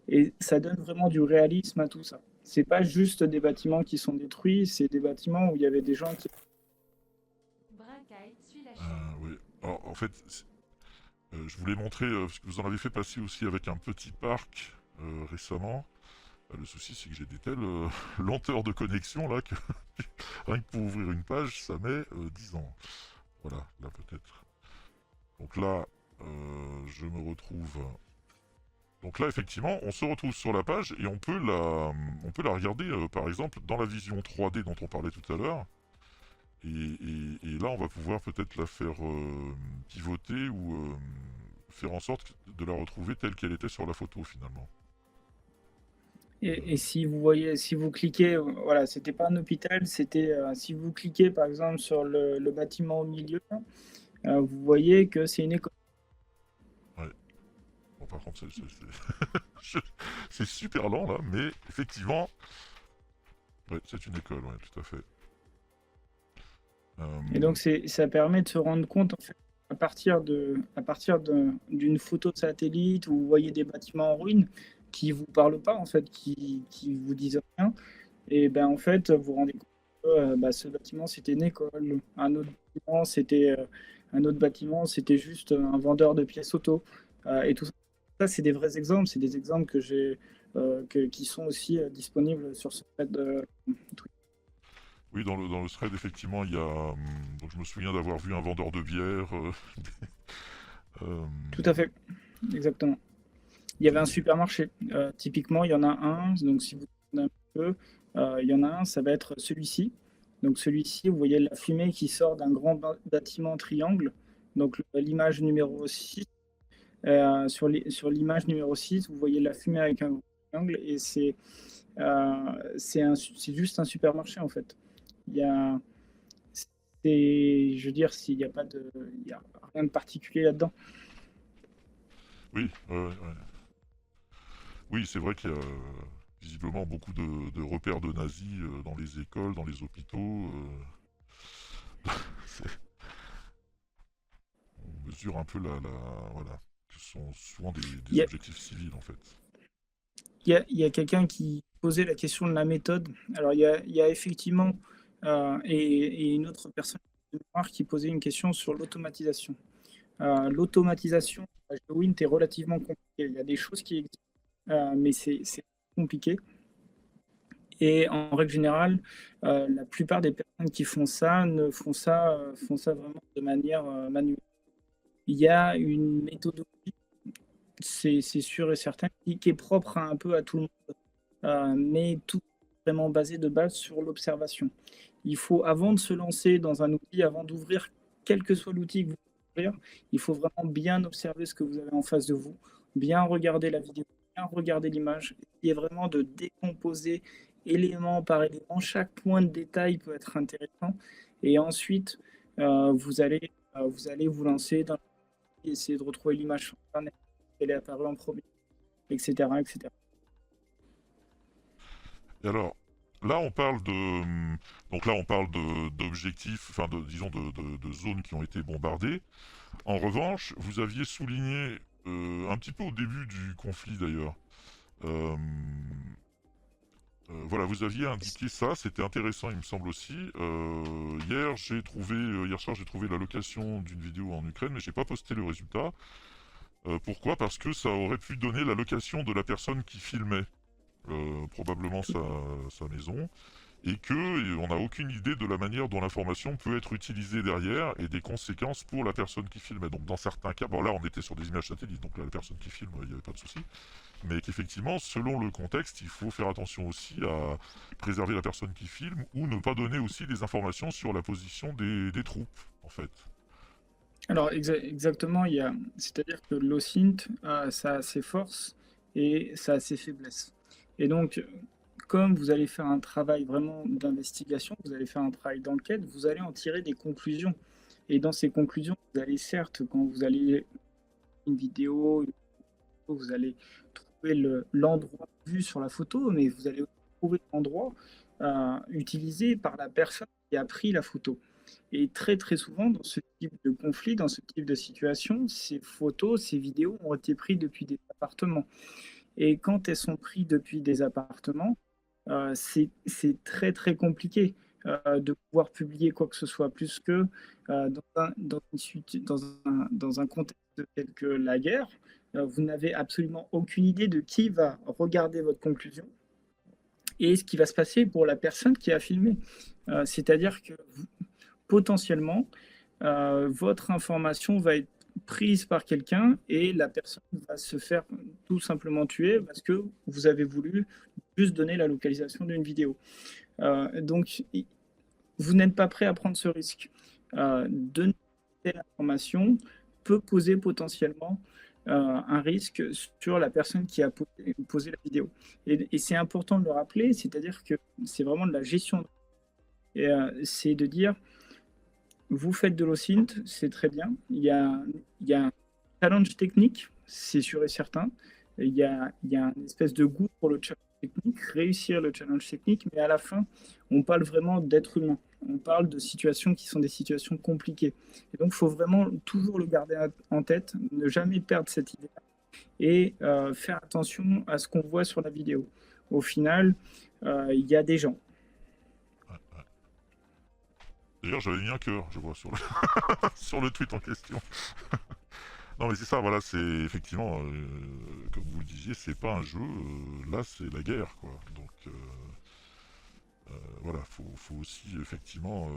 et ça donne vraiment du réalisme à tout ça. C'est pas juste des bâtiments qui sont détruits, c'est des bâtiments où il y avait des gens qui. Brincaille suit la chaîne. Oui. Alors, en fait, je voulais montrer, parce que vous en avez fait passer aussi avec un petit parc récemment. Le souci, c'est que j'ai des telles lenteurs de connexion là que rien que pour ouvrir une page, ça met 10 ans. Voilà, là peut-être. Donc là, je me retrouve. Donc là, effectivement, on se retrouve sur la page et on peut la regarder, par exemple, dans la vision 3D dont on parlait tout à l'heure. Et là, on va pouvoir peut-être la faire pivoter ou faire en sorte de la retrouver telle qu'elle était sur la photo finalement. Et si vous voyez, si vous cliquez, voilà, c'était pas un hôpital, c'était si vous cliquez par exemple sur le bâtiment au milieu, vous voyez que c'est une école. Ouais. Bon, par contre, c'est super lent là, mais effectivement, ouais, c'est une école, ouais, tout à fait. Et donc ça permet de se rendre compte en fait, à partir d'une photo de satellite où vous voyez des bâtiments en ruine qui vous parlent pas en fait, qui vous disent rien. Et ben en fait vous vous rendez compte que ce bâtiment c'était une école, un autre bâtiment c'était juste un vendeur de pièces auto et tout ça. Ça c'est des vrais exemples, c'est des exemples que j'ai qui sont aussi disponibles sur ce thread de Twitter. Oui, dans le thread, effectivement, il y a. Donc, je me souviens d'avoir vu un vendeur de bière. Tout à fait, exactement. Il y avait un supermarché. Typiquement, il y en a un. Donc, si vous regardez un peu, il y en a un, ça va être celui-ci. Donc, celui-ci, vous voyez la fumée qui sort d'un grand bâtiment triangle. Donc, l'image numéro 6. Sur l'image numéro 6, vous voyez la fumée avec un grand triangle. Et c'est juste un supermarché, en fait. Il y a. Je veux dire, il n'y a pas de. Il y a rien de particulier là-dedans. Oui, oui, c'est vrai qu'il y a visiblement beaucoup de repères de nazis dans les écoles, dans les hôpitaux. On mesure un peu voilà, que ce sont souvent des objectifs civils en fait. Il y a quelqu'un qui posait la question de la méthode. Alors, il y a effectivement, et une autre personne qui posait une question sur l'automatisation. L'automatisation, la GeoWint est relativement compliquée. Il y a des choses qui existent, mais c'est compliqué. Et en règle générale, la plupart des personnes qui font ça font ça vraiment de manière manuelle. Il y a une méthodologie, c'est sûr et certain, qui est propre un peu à tout le monde, mais tout vraiment basé de base sur l'observation. Il faut, avant de se lancer dans un outil, avant d'ouvrir quel que soit l'outil que vous voulez ouvrir, il faut vraiment bien observer ce que vous avez en face de vous, bien regarder la vidéo, bien regarder l'image, et vraiment de décomposer élément par élément. Chaque point de détail peut être intéressant. Et ensuite, vous allez vous lancer dans essayer de retrouver l'image sur Internet, elle est apparue en premier, etc. etc. Et alors, là on parle de. Donc là on parle d'objectifs, enfin disons de zones qui ont été bombardées. En revanche, vous aviez souligné un petit peu au début du conflit d'ailleurs. Voilà, vous aviez indiqué ça, c'était intéressant, il me semble aussi. Hier soir, j'ai trouvé la location d'une vidéo en Ukraine, mais j'ai pas posté le résultat. Pourquoi? Parce que ça aurait pu donner la location de la personne qui filmait, probablement sa maison, et on n'a aucune idée de la manière dont l'information peut être utilisée derrière et des conséquences pour la personne qui filmait. Donc dans certains cas, bon là on était sur des images satellites, donc là la personne qui filme, il n'y avait pas de souci, mais qu'effectivement, selon le contexte, il faut faire attention aussi à préserver la personne qui filme ou ne pas donner aussi des informations sur la position des troupes, en fait. Alors exactement, c'est-à-dire que l'OSINT, ça a ses forces et ça a ses faiblesses. Et donc, comme vous allez faire un travail vraiment d'investigation, vous allez faire un travail d'enquête, vous allez en tirer des conclusions. Et dans ces conclusions, vous allez certes, quand vous allez une vidéo, vous allez trouver l'endroit vu sur la photo, mais vous allez aussi trouver l'endroit utilisé par la personne qui a pris la photo. Et très très souvent, dans ce type de conflit, dans ce type de situation, ces photos, ces vidéos ont été prises depuis des appartements. Et quand elles sont prises depuis des appartements, c'est très très compliqué de pouvoir publier quoi que ce soit, plus que dans un contexte tel que la guerre, vous n'avez absolument aucune idée de qui va regarder votre conclusion et ce qui va se passer pour la personne qui a filmé. C'est-à-dire que potentiellement, votre information va être prise par quelqu'un et la personne va se faire tout simplement tuer parce que vous avez voulu juste donner la localisation d'une vidéo. Donc, vous n'êtes pas prêt à prendre ce risque. Donner telle information peut poser potentiellement un risque sur la personne qui a posé la vidéo. Et c'est important de le rappeler, c'est-à-dire que c'est vraiment de la gestion. Et c'est de dire, vous faites de l'OSINT, c'est très bien. Il y a un challenge technique, c'est sûr et certain. Il y a une espèce de goût pour le challenge technique, réussir le challenge technique, mais à la fin, on parle vraiment d'être humain. On parle de situations qui sont des situations compliquées. Et donc, il faut vraiment toujours le garder en tête, ne jamais perdre cette idée et faire attention à ce qu'on voit sur la vidéo. Au final, il y a des gens. D'ailleurs, j'avais mis un cœur, je vois, sur sur le tweet en question. Non, mais c'est ça, voilà, c'est effectivement, comme vous le disiez, c'est pas un jeu, là, c'est la guerre, quoi. Donc, voilà, faut aussi, effectivement.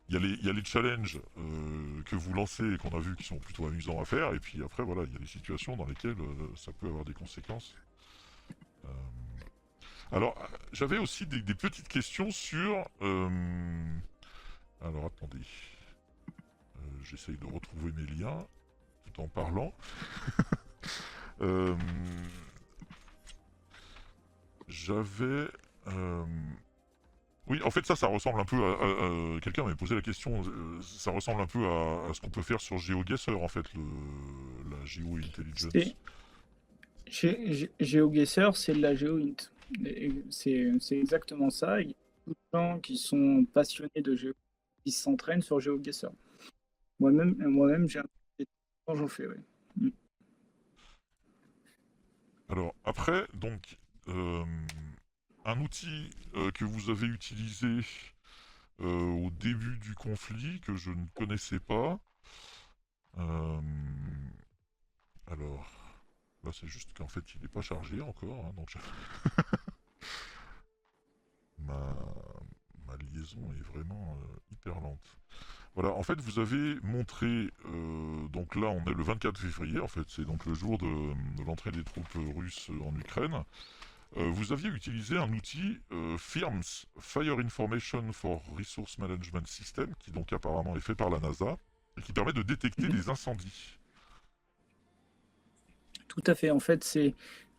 Il y a les challenges que vous lancez et qu'on a vu qui sont plutôt amusants à faire, et puis après, voilà, il y a des situations dans lesquelles ça peut avoir des conséquences. Euh, Alors, j'avais aussi des petites questions sur. Alors, attendez. J'essaye de retrouver mes liens tout en parlant. Euh, J'avais. Oui, en fait, ça ressemble un peu quelqu'un m'avait posé la question. Ça ressemble un peu à ce qu'on peut faire sur GeoGuessr, en fait, la GeoIntelligence. GeoGuessr, c'est de la GeoInt. C'est exactement ça. Il y a beaucoup de gens qui sont passionnés de Géo, qui s'entraînent sur GeoGuessr. Moi-même, j'ai un temps, j'en fais, ouais. Alors, après, donc, un outil que vous avez utilisé au début du conflit, que je ne connaissais pas. Euh, alors, là, c'est juste qu'en fait, il n'est pas chargé encore, hein, donc ma, ma liaison est vraiment hyper lente. Voilà, en fait, vous avez montré, donc là, on est le 24 février, en fait, c'est donc le jour de l'entrée des troupes russes en Ukraine. Vous aviez utilisé un outil FIRMS, Fire Information for Resource Management System, qui donc apparemment est fait par la NASA, et qui permet de détecter les incendies. Tout à fait. En fait,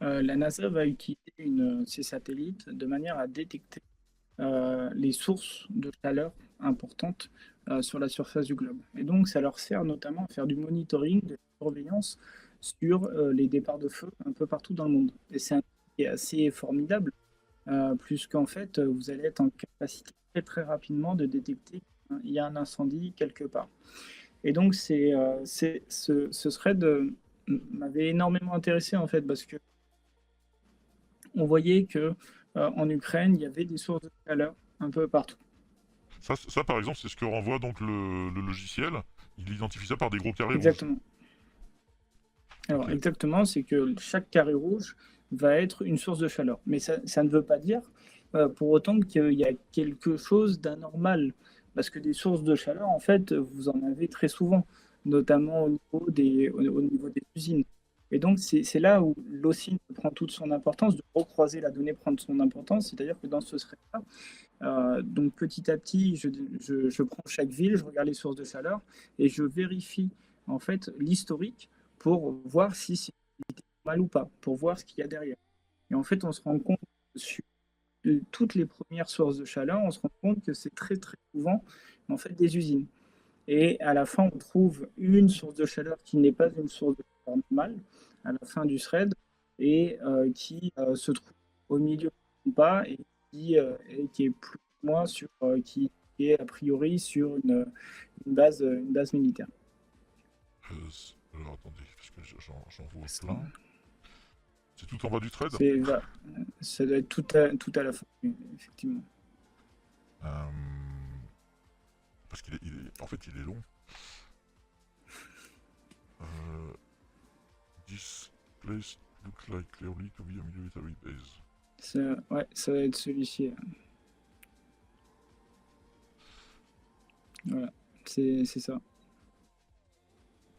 la NASA va utiliser ses satellites de manière à détecter les sources de chaleur importantes sur la surface du globe. Et donc, ça leur sert notamment à faire du monitoring, de la surveillance sur les départs de feu un peu partout dans le monde. Et c'est un outil qui est assez formidable, puisqu'en fait, vous allez être en capacité très, très rapidement de détecter qu'il y a un incendie quelque part. Et donc, ce thread m'avait énormément intéressé, en fait, parce que on voyait que en Ukraine, il y avait des sources de chaleur un peu partout. Ça, par exemple, c'est ce que renvoie donc le logiciel. Il identifie ça par des gros carrés rouges. Exactement. Ok. Alors exactement, c'est que chaque carré rouge va être une source de chaleur. Mais ça ne veut pas dire pour autant qu'il y a quelque chose d'anormal. Parce que des sources de chaleur, en fait, vous en avez très souvent, notamment au niveau des usines. Et donc, c'est là où l'OSINT prend toute son importance, de recroiser la donnée prend son importance. C'est-à-dire que dans ce thread-là, donc petit à petit, je prends chaque ville, je regarde les sources de chaleur et je vérifie en fait l'historique pour voir si c'est mal ou pas, pour voir ce qu'il y a derrière. Et en fait, on se rend compte sur toutes les premières sources de chaleur, on se rend compte que c'est très très souvent en fait des usines. Et à la fin, on trouve une source de chaleur qui n'est pas une source de chaleur normale à la fin du thread et qui se trouve au milieu ou pas et qui est plus ou moins sur qui est a priori sur une base militaire. Alors attendez, parce que j'en vois plein. C'est tout en bas du thread. C'est ça doit être tout à la fin, effectivement. Euh, Parce en fait, il est long. This place looks like clearly to be a military base. Ouais, ça va être celui-ci. Voilà, c'est ça.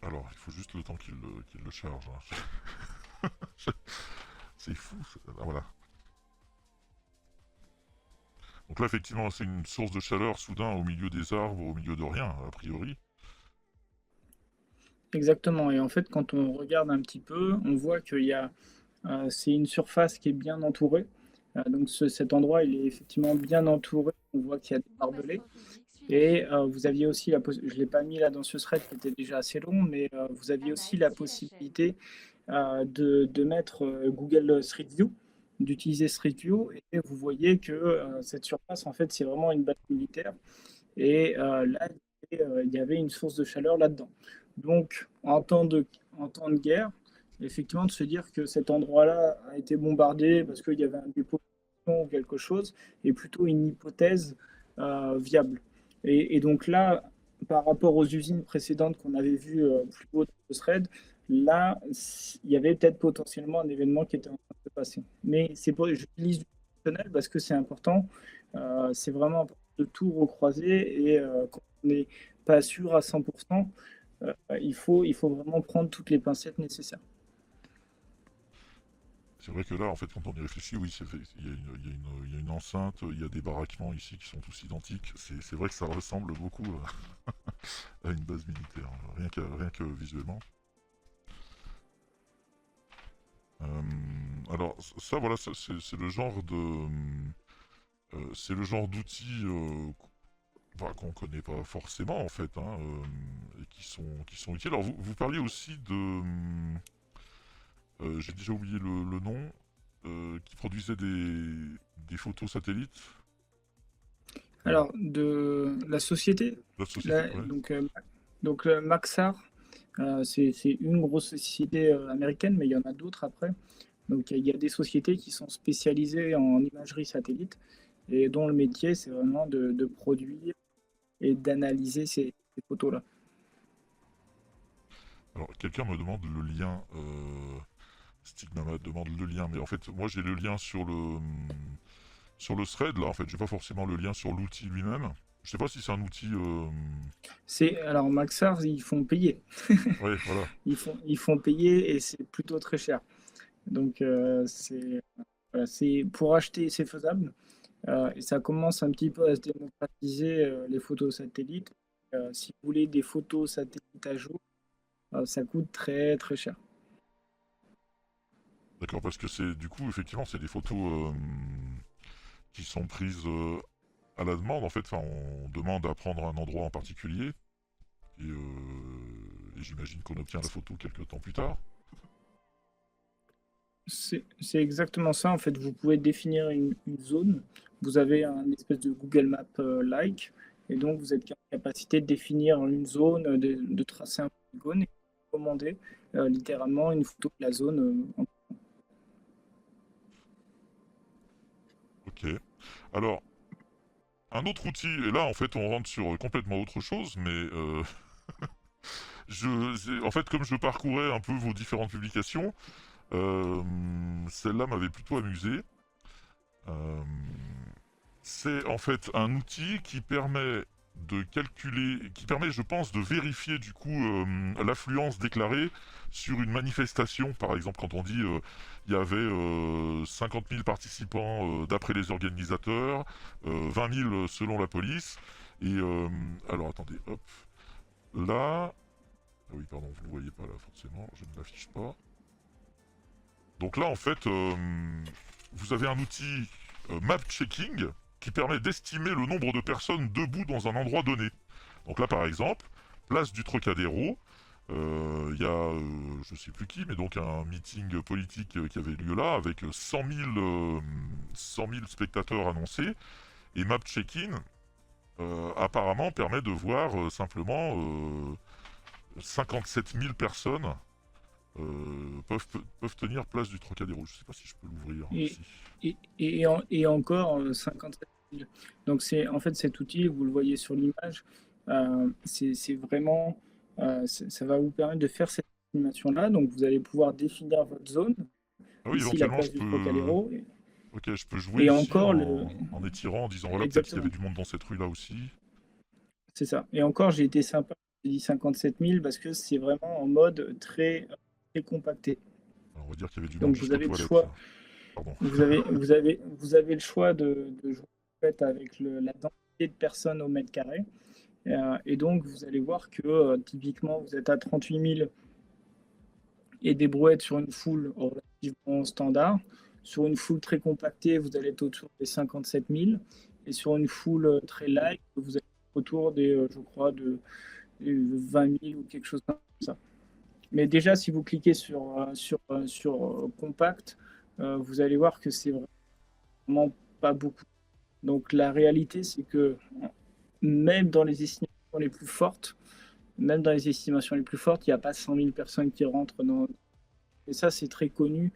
Alors, il faut juste le temps qu'il le charge. Hein. C'est fou. Ah, voilà. Donc là, effectivement, c'est une source de chaleur soudain au milieu des arbres, au milieu de rien, a priori. Exactement. Et en fait, quand on regarde un petit peu, on voit qu'il y a, c'est une surface qui est bien entourée. Donc cet endroit, il est effectivement bien entouré. On voit qu'il y a des barbelés. Information publique suit la Et chaîne. vous aviez aussi je ne l'ai pas mis là dans ce thread qui était déjà assez long, mais vous aviez aussi Anaïs la suit la chaîne. possibilité de mettre Google Street View, d'utiliser Street View. Et vous voyez que cette surface, en fait, c'est vraiment une base militaire. Et là, il y avait une source de chaleur là-dedans. Donc, en temps de guerre, effectivement, de se dire que cet endroit-là a été bombardé parce qu'il y avait un dépôt ou quelque chose, est plutôt une hypothèse viable. Et donc là, par rapport aux usines précédentes qu'on avait vues plus haut dans ce thread, là, il y avait peut-être potentiellement un événement qui était en train de se passer. Mais c'est pour, j'utilise du conditionnel parce que c'est important. C'est vraiment important de tout recroiser et quand on n'est pas sûr à 100%, il faut vraiment prendre toutes les pincettes nécessaires. C'est vrai que là, en fait, quand on y réfléchit, oui, il y a une enceinte, il y a des baraquements ici qui sont tous identiques. C'est vrai que ça ressemble beaucoup à une base militaire, rien que visuellement. Alors, ça, voilà, c'est le genre de. C'est le genre d'outils qu'on connaît pas forcément, en fait, hein, et qui sont utiles. Alors, vous parliez aussi de. J'ai déjà oublié le nom, qui produisait des photos satellites. Alors, de la société, La société, là, ouais. donc Maxar, c'est une grosse société américaine, mais il y en a d'autres après. Donc il y a des sociétés qui sont spécialisées en imagerie satellite et dont le métier, c'est vraiment de produire et d'analyser ces photos-là. Alors, quelqu'un me demande le lien. Stigmama demande le lien, mais en fait, moi j'ai le lien sur le thread là. En fait, j'ai pas forcément le lien sur l'outil lui-même. Je sais pas si c'est un outil. Alors Maxar, ils font payer. Ouais, voilà. Ils font payer et c'est plutôt très cher. Donc voilà, c'est pour acheter, c'est faisable. Et ça commence un petit peu à se démocratiser les photos satellites. Si vous voulez des photos satellites à jour, ça coûte très très cher. D'accord, parce que c'est du coup, effectivement, c'est des photos qui sont prises à la demande. En fait, enfin, on demande à prendre un endroit en particulier et j'imagine qu'on obtient la photo quelques temps plus tard. C'est exactement ça. En fait, vous pouvez définir une zone. Vous avez un espèce de Google Map like, et donc vous êtes en capacité de définir une zone, de tracer un polygone et de commander littéralement une photo de la zone. Ok. Alors, un autre outil, et là en fait on rentre sur complètement autre chose, mais en fait comme je parcourais un peu vos différentes publications, euh, celle-là m'avait plutôt amusé. Euh, c'est en fait un outil qui permet de calculer, qui permet, je pense, de vérifier du coup l'affluence déclarée sur une manifestation. Par exemple, quand on dit il y avait 50 000 participants d'après les organisateurs, 20 000 selon la police. Et alors attendez, hop, là, ah oui, pardon, vous ne le voyez pas là forcément, je ne l'affiche pas. Donc là, en fait, vous avez un outil map checking qui permet d'estimer le nombre de personnes debout dans un endroit donné. Donc là, par exemple, place du Trocadéro, il y a, je sais plus qui, mais donc un meeting politique qui avait lieu là, avec 100 000 spectateurs annoncés, et map checking, apparemment, permet de voir simplement 57 000 personnes peuvent tenir place du Trocadéro. Je sais pas si je peux l'ouvrir Et, ici. et encore 57 000. Donc c'est en fait cet outil, vous le voyez sur l'image, c'est vraiment, ça va vous permettre de faire cette estimation-là. Donc vous allez pouvoir définir votre zone, Ah oui, ici la éventuellement, place du Trocadéro, ok, je peux jouer et ici encore en étirant, en disant voilà, peut-être qu'il y avait exactement, du monde dans cette rue-là aussi. c'est ça. Et encore, j'ai été sympa, j'ai dit 57 000 parce que c'est vraiment en mode très compacté. Alors, on va dire qu'il y avait du monde Donc vous jusqu'aux avez le toilettes, choix. là. Pardon. Vous avez le choix de jouer en fait, avec la densité de personnes au mètre carré. Et donc, vous allez voir que typiquement, vous êtes à 38 000 et des brouettes sur une foule relativement standard. Sur une foule très compactée, vous allez être autour des 57 000. Et sur une foule très light, vous allez être autour des, je crois, de 20 000 ou quelque chose comme ça. Mais déjà, si vous cliquez sur compact, vous allez voir que c'est vraiment pas beaucoup. Donc la réalité, c'est que même dans les estimations les plus fortes, même dans les estimations les plus fortes, il n'y a pas 100 000 personnes qui rentrent dans. Et ça, c'est très connu,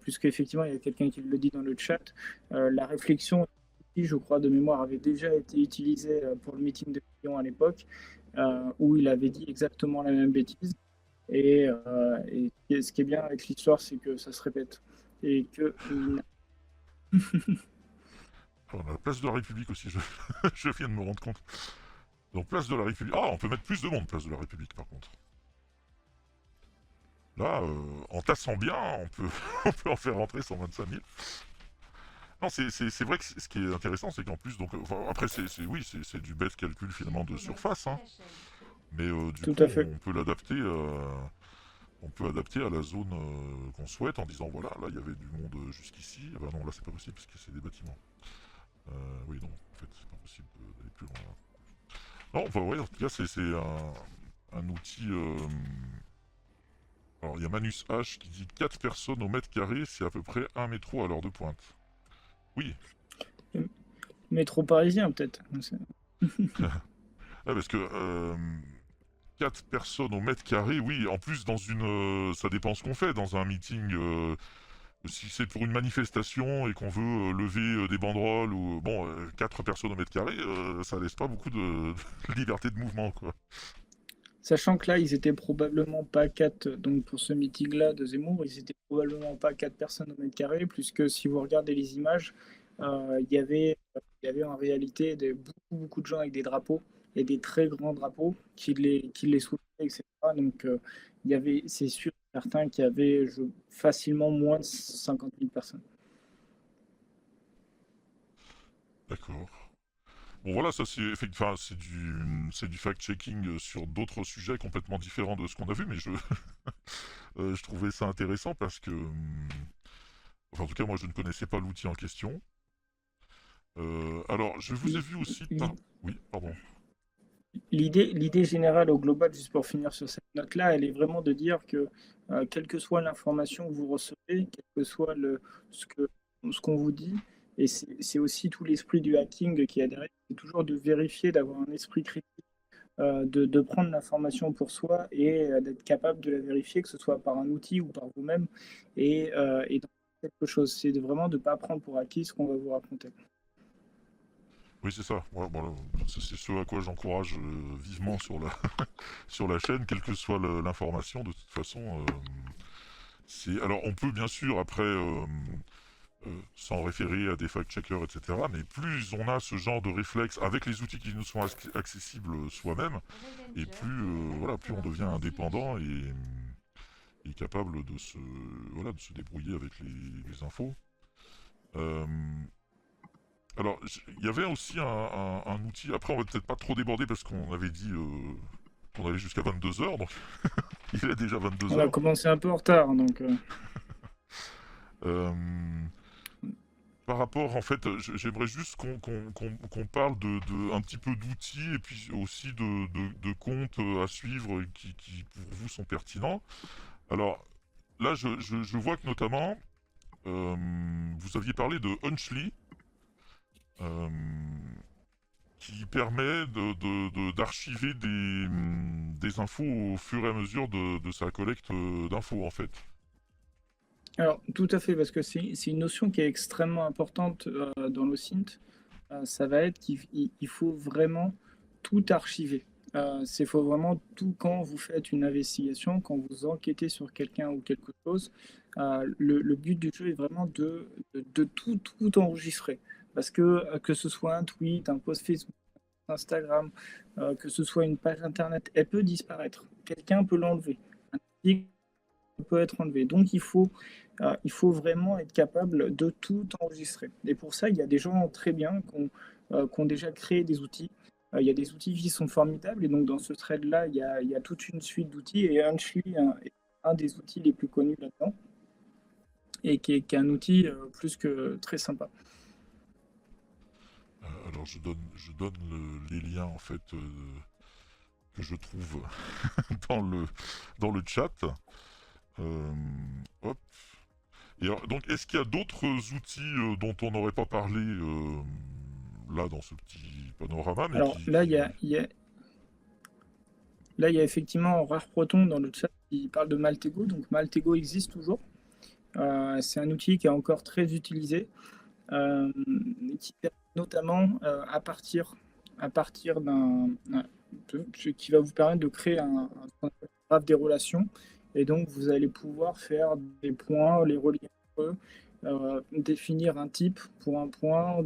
puisqu'effectivement, il y a quelqu'un qui le dit dans le chat. La réflexion, je crois, de mémoire, avait déjà été utilisée pour le meeting de Lyon à l'époque, où il avait dit exactement la même bêtise. Et ce qui est bien avec l'histoire, c'est que ça se répète. Et que. On a la place de la République aussi, je viens de me rendre compte. Donc, place de la République. Ah, on peut mettre plus de monde, place de la République, par contre. Là, en tassant bien, on peut, on peut en faire rentrer 125 000. Non, c'est vrai que ce qui est intéressant, c'est qu'en plus, donc, enfin, après, oui, c'est du bête calcul finalement de surface, hein. Mais du Tout coup, à fait. on peut l'adapter. On peut adapter à la zone qu'on souhaite en disant voilà, là il y avait du monde jusqu'ici. Ah bah non, là c'est pas possible parce que c'est des bâtiments. Oui, non, en fait, c'est pas possible d'aller plus loin. Non, enfin, ouais, en tout cas, c'est un outil. Alors, il y a Manus H qui dit 4 personnes au mètre carré, c'est à peu près un métro à l'heure de pointe. Oui, Métro parisien, peut-être. ah, parce que 4 personnes au mètre carré, oui, en plus, dans une. Ça dépend ce qu'on fait. Dans un meeting, si c'est pour une manifestation et qu'on veut lever des banderoles, ou. Bon, 4 personnes au mètre carré, ça laisse pas beaucoup de, de liberté de mouvement, quoi. Sachant que là, ils étaient probablement pas quatre, donc pour ce meeting-là de Zemmour, ils étaient probablement pas quatre personnes au mètre carré, puisque si vous regardez les images, il y avait en réalité beaucoup de gens avec des drapeaux, et des très grands drapeaux qui les soulevaient, etc. Donc, c'est sûr, certains qui avaient facilement moins de 50 000 personnes. D'accord. Bon, voilà, ça c'est enfin, c'est du fact-checking sur d'autres sujets complètement différents de ce qu'on a vu, mais je trouvais ça intéressant parce que. Enfin, en tout cas, moi je ne connaissais pas l'outil en question. Alors, je vous ai vu aussi par. Oui, pardon. L'idée générale au global, juste pour finir sur cette note-là, elle est vraiment de dire que quelle que soit l'information que vous recevez, quel que soit ce qu'on vous dit, et c'est aussi tout l'esprit du hacking qui est derrière, c'est toujours de vérifier, d'avoir un esprit critique, de prendre l'information pour soi et d'être capable de la vérifier, que ce soit par un outil ou par vous-même. Et quelque chose. C'est vraiment de ne pas prendre pour acquis ce qu'on va vous raconter. Oui, c'est ça. Ouais, voilà. C'est ce à quoi j'encourage vivement sur la, sur la chaîne, quelle que soit l'information. De toute façon, alors on peut bien sûr après s'en référer à des fact-checkers, etc. Mais plus on a ce genre de réflexe avec les outils qui nous sont accessibles soi-même, et Revenger, plus voilà, plus on devient indépendant et capable de se voilà, de se débrouiller avec les infos. Euh, alors, il y avait aussi un outil. Après, on va peut-être pas trop déborder parce qu'on avait dit qu'on allait jusqu'à 22 h, donc il est déjà 22 On a heures. commencé un peu en retard, donc Euh, Par rapport, en fait, j'aimerais juste qu'on parle un petit peu d'outils et puis aussi de comptes à suivre qui, pour vous, sont pertinents. Alors, là, je vois que notamment, vous aviez parlé de Hunchly, euh, qui permet d'archiver des infos au fur et à mesure de sa collecte d'infos, en fait. alors tout à fait, parce que c'est une notion qui est extrêmement importante dans l'OSINT. Ça va être qu'il faut vraiment tout archiver. Il faut vraiment tout quand vous faites une investigation, quand vous enquêtez sur quelqu'un ou quelque chose. Le but du jeu est vraiment de tout enregistrer. Parce que ce soit un tweet, un post Facebook, Instagram, que ce soit une page internet, elle peut disparaître. Quelqu'un peut l'enlever. Un article peut être enlevé. Donc il faut vraiment être capable de tout enregistrer. Et pour ça, il y a des gens très bien qui ont déjà créé des outils. Il y a des outils qui sont formidables. Et donc dans ce thread-là, il y a toute une suite d'outils. Et Hunchly est un des outils les plus connus là-dedans. Et qui est un outil plus que très sympa. Alors, je donne les liens, en fait, que je trouve dans le chat. Euh, Hop. Et alors, donc, est-ce qu'il y a d'autres outils dont on n'aurait pas parlé là dans ce petit panorama, mais Alors là, il y a effectivement Rare Proton dans le chat qui parle de Maltego. Donc Maltego existe toujours. C'est un outil qui est encore très utilisé, qui permet notamment à partir qui va vous permettre de créer un graphe des relations. Et donc vous allez pouvoir faire des points, les relier entre eux, définir un type pour un point,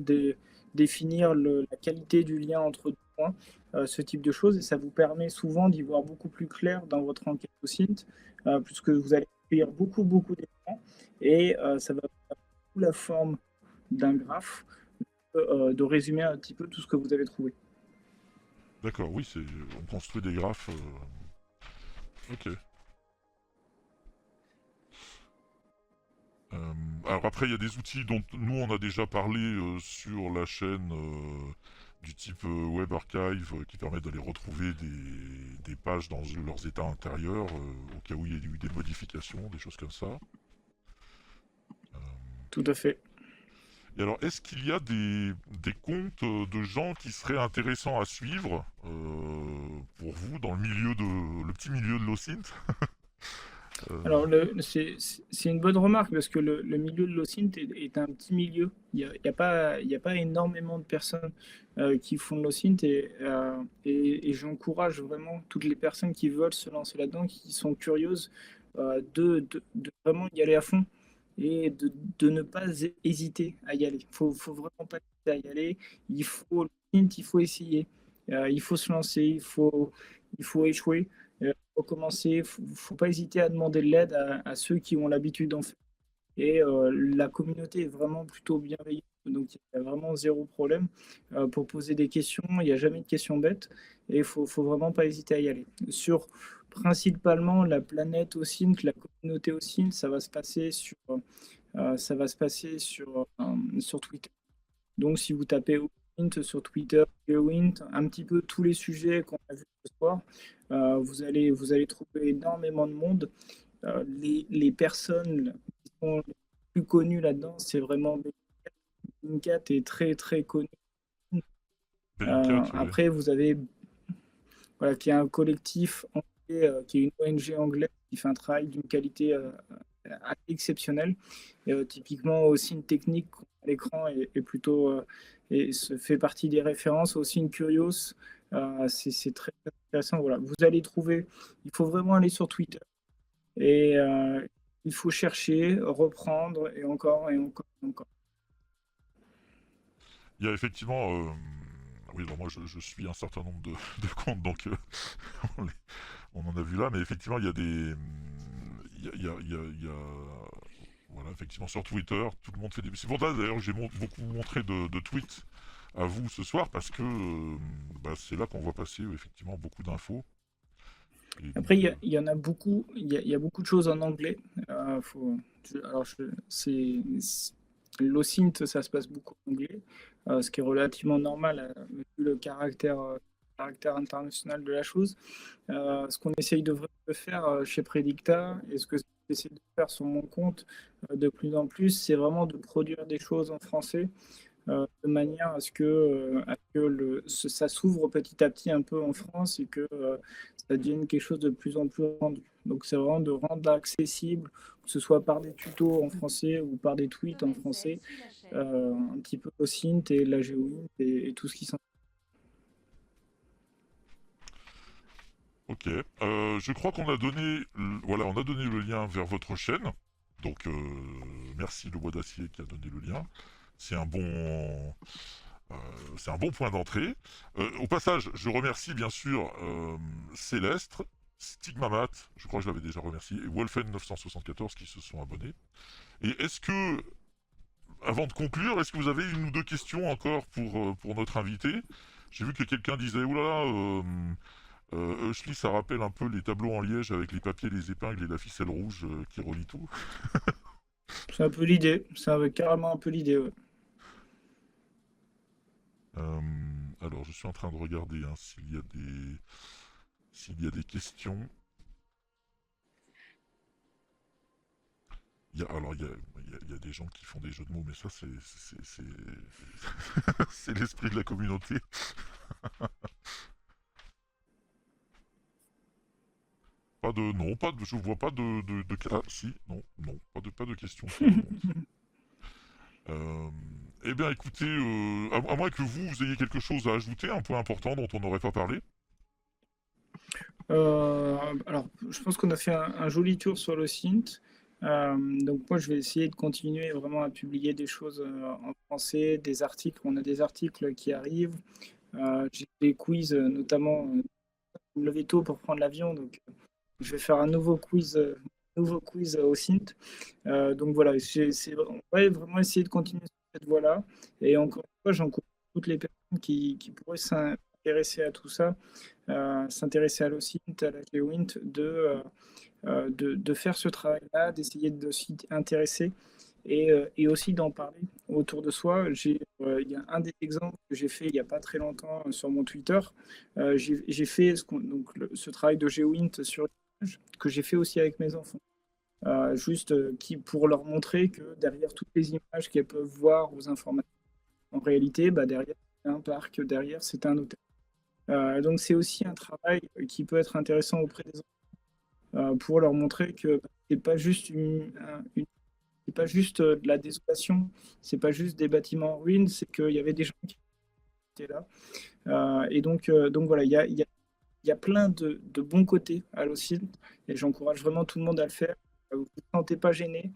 définir la qualité du lien entre deux points, ce type de choses. Et ça vous permet souvent d'y voir beaucoup plus clair dans votre enquête au SINT, puisque vous allez accueillir beaucoup d'éléments et ça va avoir la forme d'un graphe, de résumer un petit peu tout ce que vous avez trouvé. d'accord, oui, on construit des graphes. Ok. Alors après, il y a des outils dont nous on a déjà parlé sur la chaîne du type Web Archive qui permettent d'aller retrouver des pages dans leurs états intérieurs au cas où il y a eu des modifications, des choses comme ça. Euh, Tout à fait. Et alors, est-ce qu'il y a des comptes de gens qui seraient intéressants à suivre pour vous dans le petit milieu de l'OSINT? Alors, c'est une bonne remarque parce que le milieu de l'OSINT est un petit milieu. Il y a pas énormément de personnes qui font de l'OSINT et j'encourage vraiment toutes les personnes qui veulent se lancer là-dedans, qui sont curieuses, de vraiment y aller à fond et de ne pas hésiter à y aller. Faut vraiment pas hésiter à y aller. Il faut essayer. Il faut se lancer, il faut échouer. Pour commencer, il ne faut pas hésiter à demander de l'aide à ceux qui ont l'habitude d'en faire. Et la communauté est vraiment plutôt bienveillante, donc il y a vraiment zéro problème pour poser des questions. Il n'y a jamais de questions bêtes et faut vraiment pas hésiter à y aller. Sur principalement la planète OSINT, la communauté OSINT, ça va se passer sur Twitter. Donc si vous tapez OSINT sur Twitter, GeoInt, un petit peu tous les sujets qu'on a vus ce soir, vous allez trouver énormément de monde. Les personnes qui sont les plus connues là-dedans, c'est vraiment Bellingcat est très connu. Bellingcat, ouais. Après, vous avez qui est un collectif anglais, qui est une ONG anglaise qui fait un travail d'une qualité assez exceptionnelle. Et, typiquement aussi une technique à l'écran est plutôt et fait partie des références. Aussi une Curios, c'est très intéressant. Voilà, vous allez trouver. Il faut vraiment aller sur Twitter et il faut chercher, reprendre et encore et encore et encore. Il y a effectivement... oui, bon, moi je suis un certain nombre de comptes, donc on, les- on en a vu là, mais effectivement il y a des... il y a- voilà, effectivement sur Twitter, tout le monde fait des... C'est pour ça d'ailleurs que j'ai beaucoup montré de tweets à vous ce soir, parce que bah, c'est là qu'on voit passer effectivement beaucoup d'infos. Et donc, Après, il y en a beaucoup, il y a beaucoup de choses en anglais. Alors, l'OSINT, ça se passe beaucoup en anglais, ce qui est relativement normal vu le caractère international de la chose. Ce qu'on essaye de faire chez Predicta et ce que j'essaie de faire sur mon compte de plus en plus, c'est vraiment de produire des choses en français de manière à ce que ça s'ouvre petit à petit un peu en France et que ça devienne quelque chose de plus en plus rendu. Donc c'est vraiment de rendre accessible, que ce soit par des tutos en français ou par des tweets en français, Suit la chaîne. un petit peu au Sint et la GeoInt et tout ce qui s'en... ok. Je crois qu'on a donné, voilà, on a donné le lien vers votre chaîne. Donc, merci le bois d'acier qui a donné le lien. C'est un bon, c'est un bon point d'entrée. Au passage, je remercie bien sûr Céleste, Stigmamat, je crois que je l'avais déjà remercié, et Wolfen974 qui se sont abonnés. Et est-ce que, avant de conclure, est-ce que vous avez une ou deux questions encore pour notre invité? J'ai vu que quelqu'un disait, oulala, Hushli, ça rappelle un peu les tableaux en liège avec les papiers, les épingles et la ficelle rouge qui relie tout. C'est un peu l'idée, carrément un peu l'idée. Ouais. Euh, alors, je suis en train de regarder hein, s'il y a des questions. Il y a des gens qui font des jeux de mots, mais ça, c'est l'esprit de la communauté. Pas de, non, pas de, je vois pas ah, si, non, non, pas de questions pour le moment. Eh bien, écoutez, à moins que vous ayez quelque chose à ajouter, un point important dont on n'aurait pas parlé. Alors, je pense qu'on a fait un joli tour sur le Sint. Donc moi, je vais essayer de continuer vraiment à publier des choses en français, des articles. On a des articles qui arrivent. J'ai des quiz, notamment me lever tôt pour prendre l'avion. Donc, je vais faire un nouveau quiz au Sint. Donc voilà, on va vraiment essayer de continuer sur cette voie-là. Et encore une fois, j'encourage toutes les personnes qui pourraient s'intéresser à tout ça, s'intéresser à l'OSINT, à la GeoInt, de faire ce travail-là, d'essayer de s'y intéresser et aussi d'en parler autour de soi. Il y a un des exemples que j'ai fait il n'y a pas très longtemps sur mon Twitter. J'ai fait ce travail de GeoInt sur l'image que j'ai fait aussi avec mes enfants. Pour leur montrer que derrière toutes les images qu'elles peuvent voir aux informations, en réalité, bah, derrière, c'est un parc, derrière, c'est un hôtel. Donc c'est aussi un travail qui peut être intéressant auprès des enfants pour leur montrer que c'est pas juste c'est pas juste de la désolation, c'est pas juste des bâtiments en ruine, c'est qu'il y avait des gens qui étaient là. Donc voilà, il y a plein de bons côtés à l'OSINT et j'encourage vraiment tout le monde à le faire. Vous ne vous sentez pas gêné.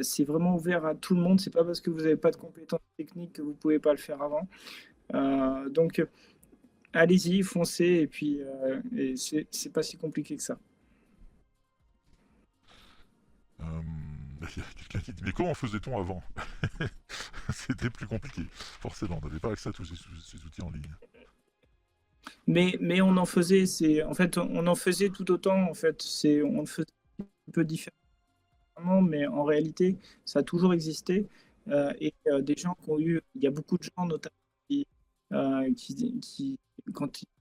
C'est vraiment ouvert à tout le monde. C'est pas parce que vous n'avez pas de compétences techniques que vous ne pouvez pas le faire avant. Donc allez-y, foncez et puis et c'est pas si compliqué que ça. Il y a quelqu'un qui dit, mais comment faisait-on avant? C'était plus compliqué. Forcément, on n'avait pas accès à tous ces outils en ligne. Mais on en faisait, en fait, on en faisait tout autant. En fait, on le faisait un peu différemment, mais en réalité, ça a toujours existé. Des gens qui ont eu, il y a beaucoup de gens notamment qui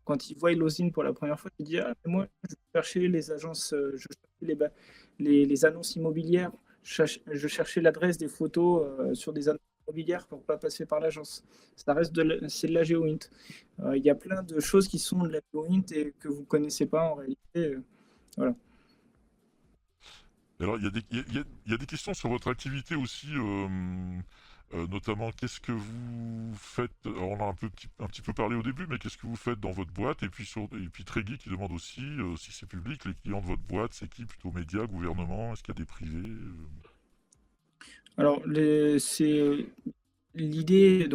quand ils voient l'osine pour la première fois, ils disent ah, mais moi, je cherchais les agences, je cherchais les annonces immobilières, je cherchais l'adresse des photos sur des annonces immobilières pour pas passer par l'agence. C'est de la GeoInt. Il y a plein de choses qui sont de la GeoInt et que vous connaissez pas en réalité. Voilà. Alors, il y a des questions sur votre activité aussi, notamment qu'est-ce que vous faites. Alors, on a un petit peu parlé au début, mais qu'est-ce que vous faites dans votre boîte? Et puis Tréguy qui demande aussi si c'est public, les clients de votre boîte, c'est qui? Plutôt médias, gouvernement? Est-ce qu'il y a des privés? Alors, c'est l'idée,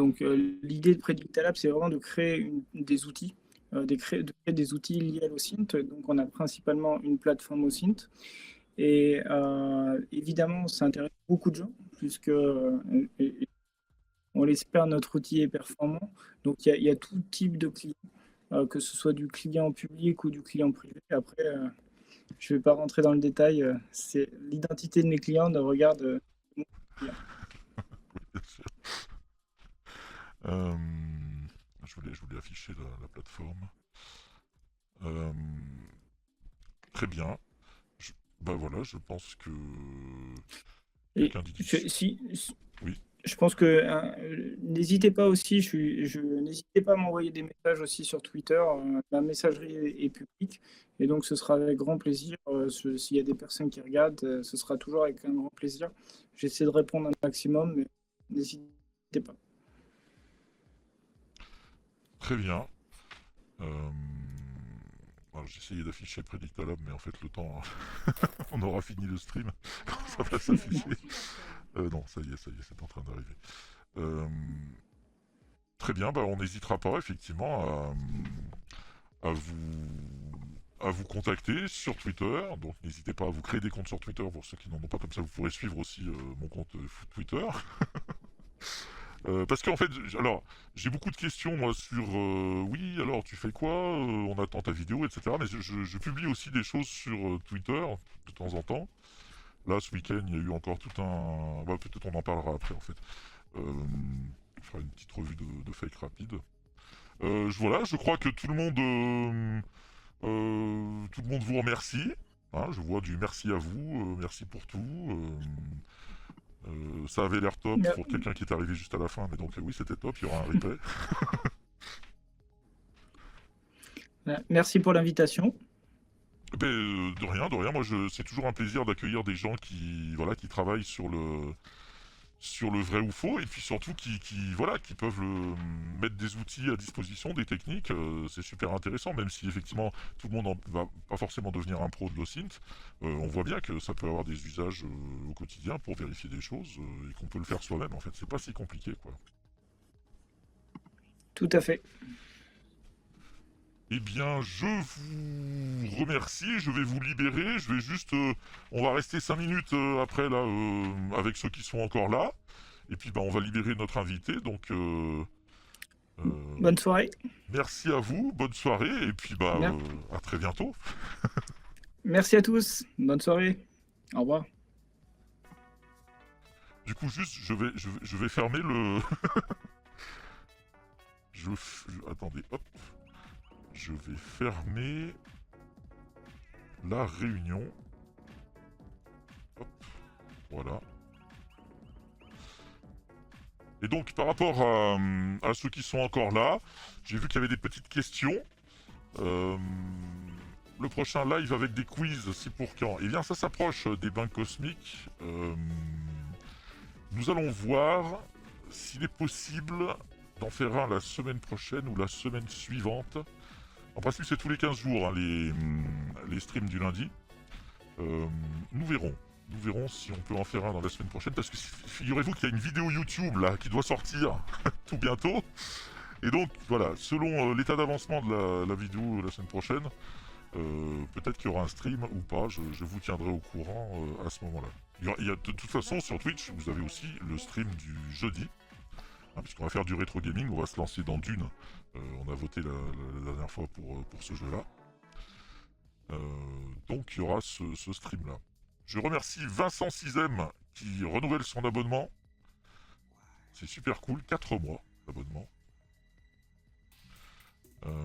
l'idée de Predictalab, c'est vraiment de créer des outils, de créer des outils liés à l'OSINT. Donc, on a principalement une plateforme OSINT. Et évidemment, ça intéresse beaucoup de gens, puisque on l'espère, notre outil est performant. Donc, il y a tout type de clients, que ce soit du client public ou du client privé. Après, je ne vais pas rentrer dans le détail. C'est l'identité de mes clients ne regarde mon client. Oui, bien sûr. Euh, je voulais afficher la plateforme. Euh, Très bien. Bah voilà, je pense que Et quelqu'un dit quelque si, Oui. je pense que n'hésitez pas aussi, n'hésitez pas à m'envoyer des messages aussi sur Twitter. La messagerie est publique et donc ce sera avec grand plaisir. S'il y a des personnes qui regardent, ce sera toujours avec un grand plaisir. J'essaie de répondre un maximum, mais n'hésitez pas. Très bien. Alors, j'ai essayé d'afficher Predictalab, mais en fait le temps, on aura fini le stream quand ça va s'afficher. Suis la chaîne. Non, ça y est, c'est en train d'arriver. Euh, Très bien, bah, on n'hésitera pas effectivement à vous contacter sur Twitter. Donc n'hésitez pas à vous créer des comptes sur Twitter pour ceux qui n'en ont pas, comme ça vous pourrez suivre aussi mon compte Twitter. Parce qu'en fait, alors, j'ai beaucoup de questions moi sur oui, alors tu fais quoi? On attend ta vidéo, etc. Mais je publie aussi des choses sur Twitter de temps en temps. Là, ce week-end, il y a eu encore tout un. Bah, peut-être on en parlera après en fait. Je ferai une petite revue de fake rapide. Voilà, je crois que tout le monde vous remercie. Hein, je vois du merci à vous, merci pour tout. Ça avait l'air top Mer- pour quelqu'un qui est arrivé juste à la fin, mais donc oui, c'était top, il y aura un replay. Merci pour l'invitation. Ben, de rien, de rien. Moi, c'est toujours un plaisir d'accueillir des gens qui, voilà, qui travaillent sur le vrai ou faux, et puis surtout voilà, qui peuvent mettre des outils à disposition, des techniques. C'est super intéressant, même si effectivement tout le monde ne va pas forcément devenir un pro de l'OSINT. On voit bien que ça peut avoir des usages au quotidien pour vérifier des choses et qu'on peut le faire soi-même. En fait, c'est pas si compliqué, quoi. Tout à fait. Eh bien, je vous remercie, je vais vous libérer, je vais juste... on va rester 5 minutes après, là, avec ceux qui sont encore là. Et puis, bah, on va libérer notre invité, donc... Bonne soirée. merci à vous, bonne soirée, et puis, bah, Mer- à très bientôt. Merci à tous. Bonne soirée. Au revoir. Du coup, juste, je vais fermer le... attendez, hop. Je vais fermer la réunion. Hop, voilà. Et donc, par rapport à ceux qui sont encore là, j'ai vu qu'il y avait des petites questions. Euh, le prochain live avec des quiz, c'est pour quand? Eh bien, ça s'approche des bains cosmiques. Nous allons voir s'il est possible d'en faire un la semaine prochaine ou la semaine suivante. En principe, c'est tous les 15 jours, hein, les streams du lundi. Nous verrons. Nous verrons si on peut en faire un dans la semaine prochaine, parce que figurez-vous qu'il y a une vidéo YouTube là qui doit sortir tout bientôt. Et donc voilà, selon l'état d'avancement de la vidéo la semaine prochaine, peut-être qu'il y aura un stream ou pas, je vous tiendrai au courant à ce moment-là. Il y a de toute façon sur Twitch, vous avez aussi le stream du jeudi, hein, puisqu'on va faire du rétro gaming, on va se lancer dans Dune. On a voté la dernière fois pour ce jeu-là. Donc il y aura ce stream-là. Je remercie Vincent Sizem qui renouvelle son abonnement. C'est super cool, 4 mois d'abonnement. Alors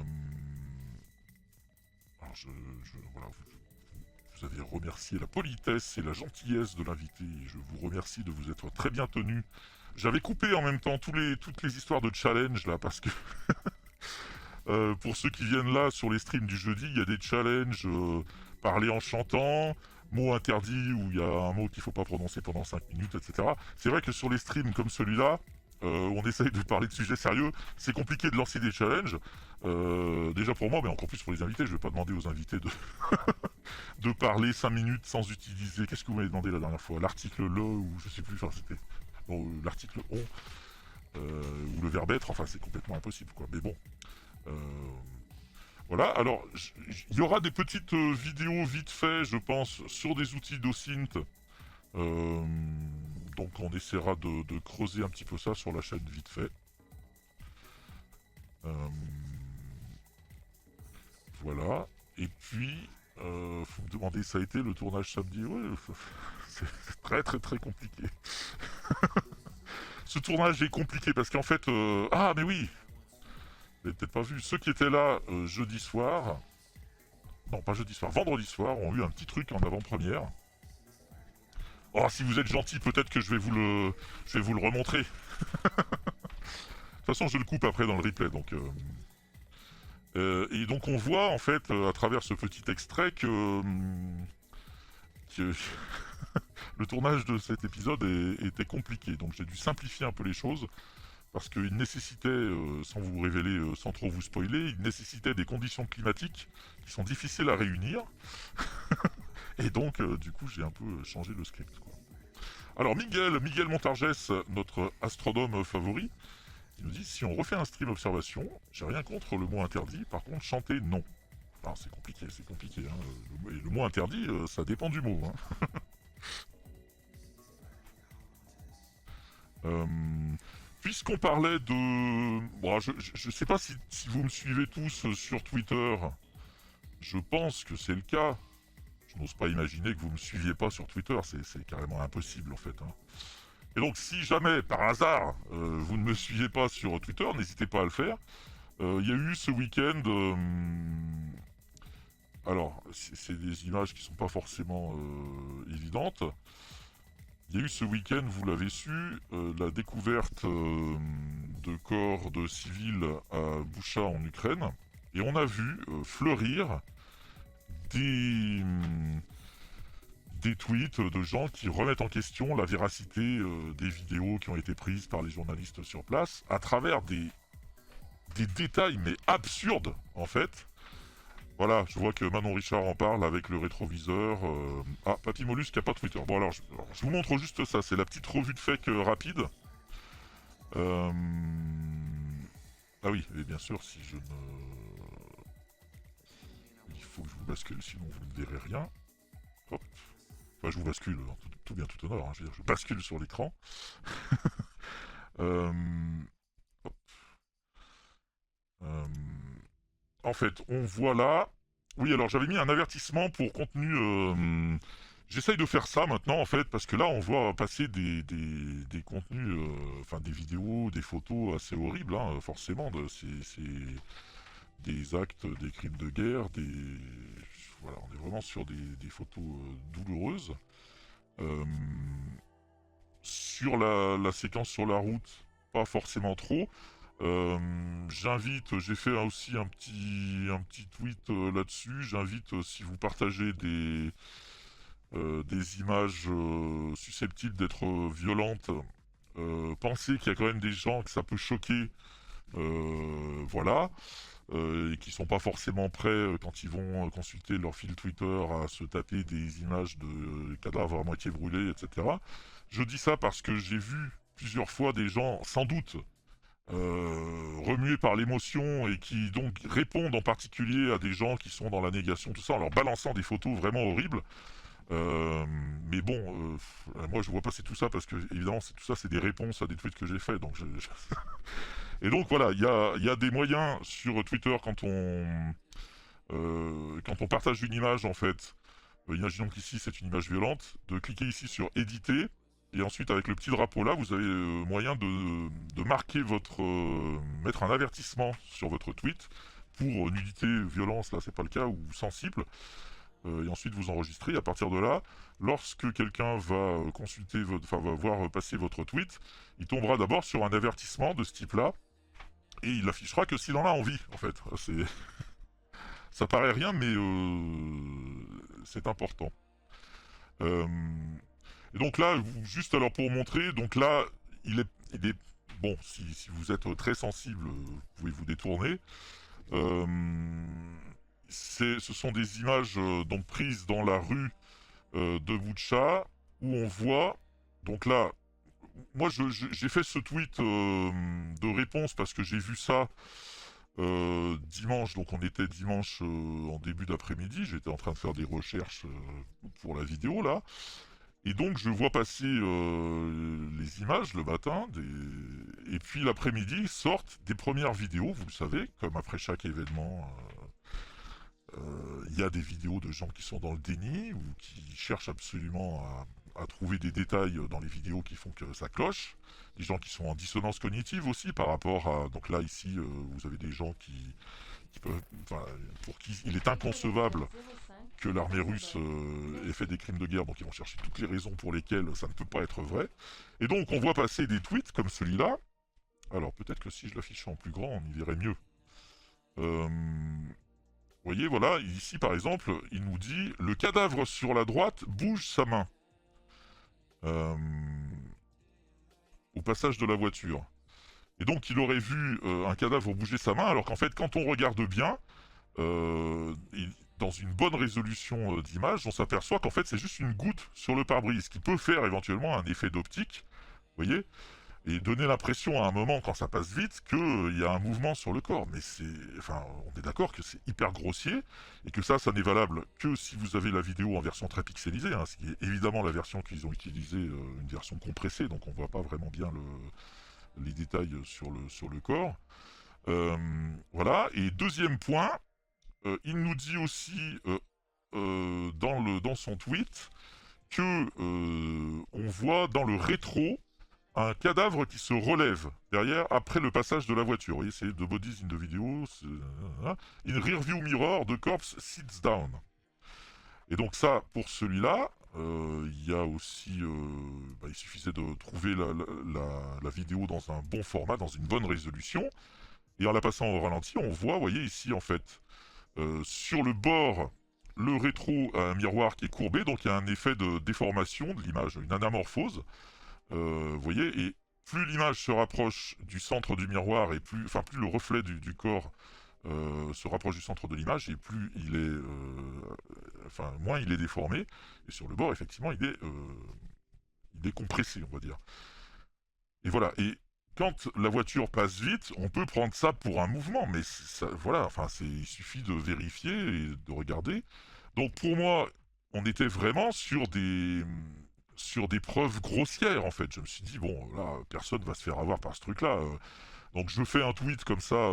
voilà, vous avez remercié la politesse et la gentillesse de l'invité. Et je vous remercie de vous être très bien tenu. J'avais coupé en même temps toutes les histoires de challenge là, parce que pour ceux qui viennent là sur les streams du jeudi, il y a des challenges, parler en chantant, mot interdit ou il y a un mot qu'il faut pas prononcer pendant 5 minutes, etc. C'est vrai que sur les streams comme celui-là, où on essaye de parler de sujets sérieux, c'est compliqué de lancer des challenges. Déjà pour moi, mais encore plus pour les invités. Je vais pas demander aux invités de parler 5 minutes sans utiliser. Qu'est-ce que vous m'avez demandé la dernière fois? L'article le ou je sais plus. Enfin, c'était bon, l'article on ou le verbe être. Enfin, c'est complètement impossible, quoi. Mais bon. Euh, Voilà, alors il y aura des petites vidéos vite fait, je pense, sur des outils d'OSINT. Euh, donc on essaiera de creuser un petit peu ça sur la chaîne vite fait. Euh, voilà. Et puis, vous me demandez, ça a été le tournage samedi? Ouais, c'est très très très compliqué. Ce tournage est compliqué parce qu'en fait... Ah mais oui, vous n'avez peut-être pas vu. Ceux qui étaient là jeudi soir... Non, pas jeudi soir, vendredi soir, ont eu un petit truc en avant-première. Oh, si vous êtes gentil, peut-être que je vais vous le remontrer. De toute façon, je le coupe après dans le replay, donc... et donc on voit, en fait, à travers ce petit extrait que le tournage de cet épisode était compliqué. Donc j'ai dû simplifier un peu les choses, parce qu'il nécessitait, sans vous révéler, sans trop vous spoiler, il nécessitait des conditions climatiques qui sont difficiles à réunir. Et donc, du coup, j'ai un peu changé le script, quoi. Alors, Miguel Montargès, notre astronome favori, il nous dit, si on refait un stream observation, j'ai rien contre le mot interdit, par contre, chanter, non. Ah, c'est compliqué, hein. Le mot interdit, ça dépend du mot, hein. Euh, Puisqu'on parlait de... Bon, je sais pas si vous me suivez tous sur Twitter. Je pense que c'est le cas. Je n'ose pas imaginer que vous me suiviez pas sur Twitter. C'est carrément impossible, en fait, hein. Et donc, si jamais, par hasard, vous ne me suivez pas sur Twitter, n'hésitez pas à le faire. Il y a eu ce week-end... alors, c'est des images qui sont pas forcément évidentes. Il y a eu ce week-end, vous l'avez su, la découverte de corps de civils à Boucha en Ukraine. Et on a vu fleurir des, des tweets de gens qui remettent en question la véracité des vidéos qui ont été prises par les journalistes sur place à travers des détails mais absurdes en fait. Voilà, je vois que Manon Richard en parle avec le rétroviseur. Ah, Papy Mollusque qui a pas Twitter. Bon alors, je vous montre juste ça, c'est la petite revue de fake rapide. Euh... Ah oui, et bien sûr, si je ne... Il faut que je vous bascule, sinon vous ne verrez rien. Hop. Enfin, je vous bascule, tout bien tout honneur, hein. Je veux dire, je bascule sur l'écran. euh... Hop. Euh... En fait, on voit là... Oui, alors j'avais mis un avertissement pour contenu... J'essaye de faire ça maintenant, en fait, parce que là, on voit passer des contenus... Enfin, des vidéos, des photos assez horribles, hein, forcément. C'est des actes, des crimes de guerre, Voilà, on est vraiment sur des photos douloureuses. Euh, Sur la séquence sur la route, pas forcément trop. J'invite, j'ai fait aussi un petit tweet là-dessus. J'invite, si vous partagez des images susceptibles d'être violentes, pensez qu'il y a quand même des gens que ça peut choquer, voilà, et qui sont pas forcément prêts quand ils vont consulter leur fil Twitter à se taper des images de cadavres à moitié brûlés, etc. Je dis ça parce que j'ai vu plusieurs fois des gens, sans doute, remués par l'émotion et qui donc répondent en particulier à des gens qui sont dans la négation, tout ça, en leur balançant des photos vraiment horribles. Mais bon, moi je vois passer tout ça parce que évidemment tout ça c'est des réponses à des tweets que j'ai faits. Donc et donc voilà, il y a des moyens sur Twitter quand on partage une image en fait. Imaginons qu'ici c'est une image violente, de cliquer ici sur éditer. Et ensuite, avec le petit drapeau là, vous avez moyen de marquer mettre un avertissement sur votre tweet pour nudité, violence, là c'est pas le cas, ou sensible. Et ensuite vous enregistrez. À partir de là, lorsque quelqu'un va consulter, va voir passer votre tweet, il tombera d'abord sur un avertissement de ce type-là, et il affichera que s'il en a envie, en fait. Ça paraît rien, mais c'est important. Euh, et donc là, juste alors pour montrer, donc là, il est bon, si vous êtes très sensible, vous pouvez vous détourner. Euh, ce sont des images donc prises dans la rue de Butcha, où on voit, donc là, moi j'ai fait ce tweet de réponse parce que j'ai vu ça dimanche, donc on était dimanche en début d'après-midi, j'étais en train de faire des recherches pour la vidéo là, et donc je vois passer les images le matin, et puis l'après-midi sortent des premières vidéos, vous le savez, comme après chaque événement. Il y a des vidéos de gens qui sont dans le déni ou qui cherchent absolument à trouver des détails dans les vidéos qui font que ça cloche. Des gens qui sont en dissonance cognitive aussi par rapport à... Donc là, ici, vous avez des gens qui peuvent... Enfin, pour qui il est inconcevable que l'armée russe ait fait des crimes de guerre, donc ils vont chercher toutes les raisons pour lesquelles ça ne peut pas être vrai. Et donc, on voit passer des tweets comme celui-là. Alors, peut-être que si je l'affichais en plus grand, on y verrait mieux. Vous voyez, voilà, ici par exemple, il nous dit le cadavre sur la droite bouge sa main euh, au passage de la voiture. Et donc il aurait vu un cadavre bouger sa main, alors qu'en fait, quand on regarde bien, dans une bonne résolution d'image, on s'aperçoit qu'en fait c'est juste une goutte sur le pare-brise, qui peut faire éventuellement un effet d'optique, vous voyez, et donner l'impression à un moment, quand ça passe vite, qu'il y a un mouvement sur le corps. Mais c'est... Enfin, on est d'accord que c'est hyper grossier, et que ça n'est valable que si vous avez la vidéo en version très pixelisée, hein, ce qui est évidemment la version qu'ils ont utilisée, une version compressée, donc on voit pas vraiment bien les détails sur le corps. Voilà, et deuxième point, il nous dit aussi, dans son tweet, que on voit dans le rétro un cadavre qui se relève derrière après le passage de la voiture. Vous voyez, c'est The Bodies in the Video. In rearview mirror, the corpse sits down. Et donc ça, pour celui-là, il y a aussi... il suffisait de trouver la vidéo dans un bon format, dans une bonne résolution. Et en la passant au ralenti, on voit, vous voyez ici en fait, sur le bord, le rétro a un miroir qui est courbé, donc il y a un effet de déformation de l'image, une anamorphose. Vous voyez, et plus l'image se rapproche du centre du miroir et plus le reflet du corps se rapproche du centre de l'image et plus il est, moins il est déformé. Et sur le bord, effectivement, il est compressé, on va dire. Et voilà. Et quand la voiture passe vite, on peut prendre ça pour un mouvement, mais ça, voilà. Enfin, il suffit de vérifier et de regarder. Donc pour moi, on était vraiment sur des preuves grossières en fait. Je me suis dit bon là personne va se faire avoir par ce truc là. Donc je fais un tweet comme ça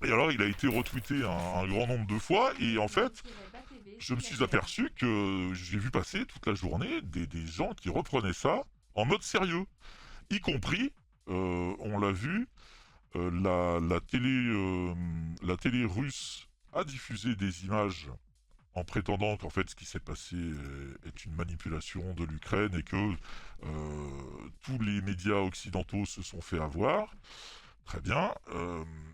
et alors il a été retweeté un grand nombre de fois et en fait je me suis aperçu que j'ai vu passer toute la journée des gens qui reprenaient ça en mode sérieux, y compris on l'a vu la télé russe a diffusé des images en prétendant qu'en fait ce qui s'est passé est une manipulation de l'Ukraine et que tous les médias occidentaux se sont fait avoir. Très bien.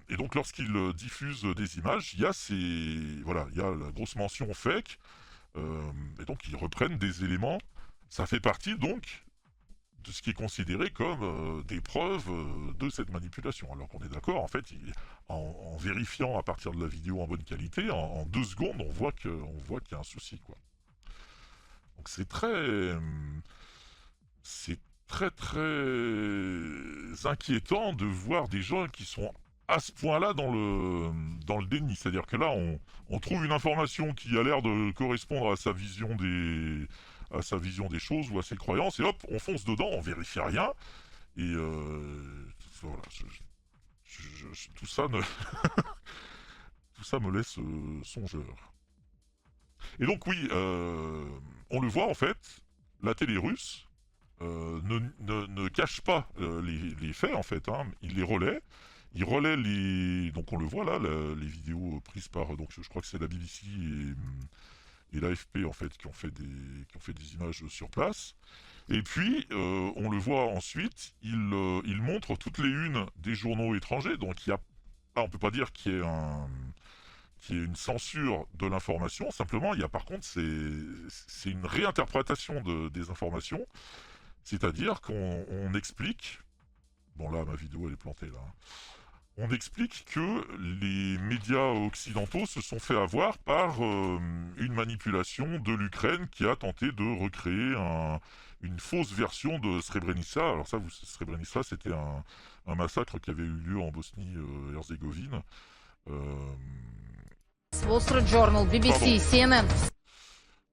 Et donc lorsqu'ils diffusent des images, il y a il y a la grosse mention fake. Et donc ils reprennent des éléments. Ça fait partie donc de ce qui est considéré comme des preuves de cette manipulation. Alors qu'on est d'accord, en fait, en vérifiant à partir de la vidéo en bonne qualité, en 2 secondes, on voit qu'il y a un souci, quoi. Donc c'est très inquiétant de voir des gens qui sont à ce point-là dans le déni. C'est-à-dire que là, on trouve une information qui a l'air de correspondre à sa vision des choses ou à ses croyances, et hop, on fonce dedans, on vérifie rien, et voilà, tout ça tout ça me laisse songeur. Et donc oui, on le voit en fait, la télé russe ne cache pas les faits en fait, hein, il les relaie. Il relaie donc on le voit là, les vidéos prises par, donc je crois que c'est la BBC et l'AFP en fait qui ont fait des images sur place. Et puis on le voit ensuite, il montre toutes les unes des journaux étrangers. Donc il y a, on peut pas dire qu'il y ait qui est une censure de l'information. Simplement, il y a par contre, c'est une réinterprétation des informations. C'est-à-dire qu'on explique. Bon, là, ma vidéo, elle est plantée, là. On explique que les médias occidentaux se sont fait avoir par une manipulation de l'Ukraine qui a tenté de recréer une fausse version de Srebrenica. Alors ça, Srebrenica, c'était un massacre qui avait eu lieu en Bosnie-Herzégovine. Wall Street Journal, BBC, Pardon. CNN.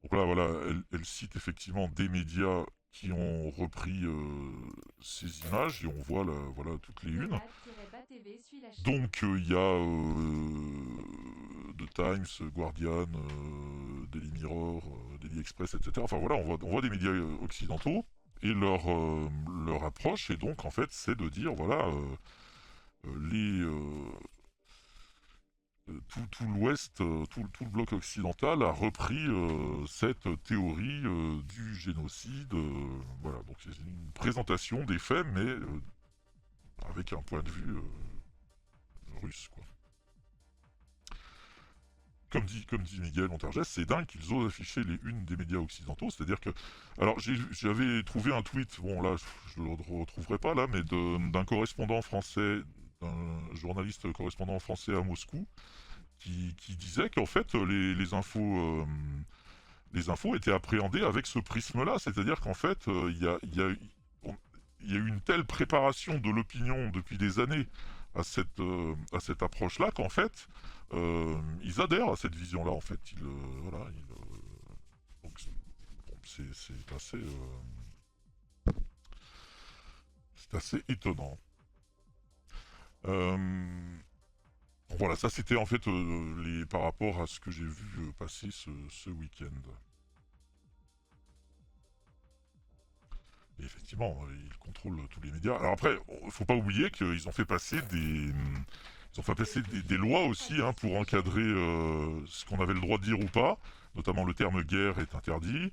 Donc là, voilà, elle cite effectivement des médias qui ont repris ces images et on voit voilà, toutes les unes. Nomade-TV suit la chaîne. Donc il y a The Times, Guardian, Daily Mirror, Daily Express, etc. Enfin voilà, on voit des médias occidentaux et leur approche est donc en fait c'est de dire voilà tout l'Ouest, tout le bloc occidental a repris cette théorie du génocide. Voilà, donc c'est une présentation des faits, mais avec un point de vue russe, quoi. Comme dit Miguel Montargès, c'est dingue qu'ils osent afficher les unes des médias occidentaux, c'est-à-dire que... Alors, j'avais trouvé un tweet, bon là, je ne le retrouverai pas là, mais d'un correspondant français, d'un journaliste correspondant français à Moscou, qui disait qu'en fait, les infos étaient appréhendées avec ce prisme-là, c'est-à-dire qu'en fait, il y a eu une telle préparation de l'opinion depuis des années à cette approche-là qu'en fait, ils adhèrent à cette vision-là. En fait, donc c'est assez étonnant. Voilà, ça c'était en fait par rapport à ce que j'ai vu passer ce week-end. Et effectivement, ils contrôlent tous les médias. Alors après, faut pas oublier qu'ils ont fait passer des lois aussi hein, pour encadrer ce qu'on avait le droit de dire ou pas. Notamment le terme guerre est interdit.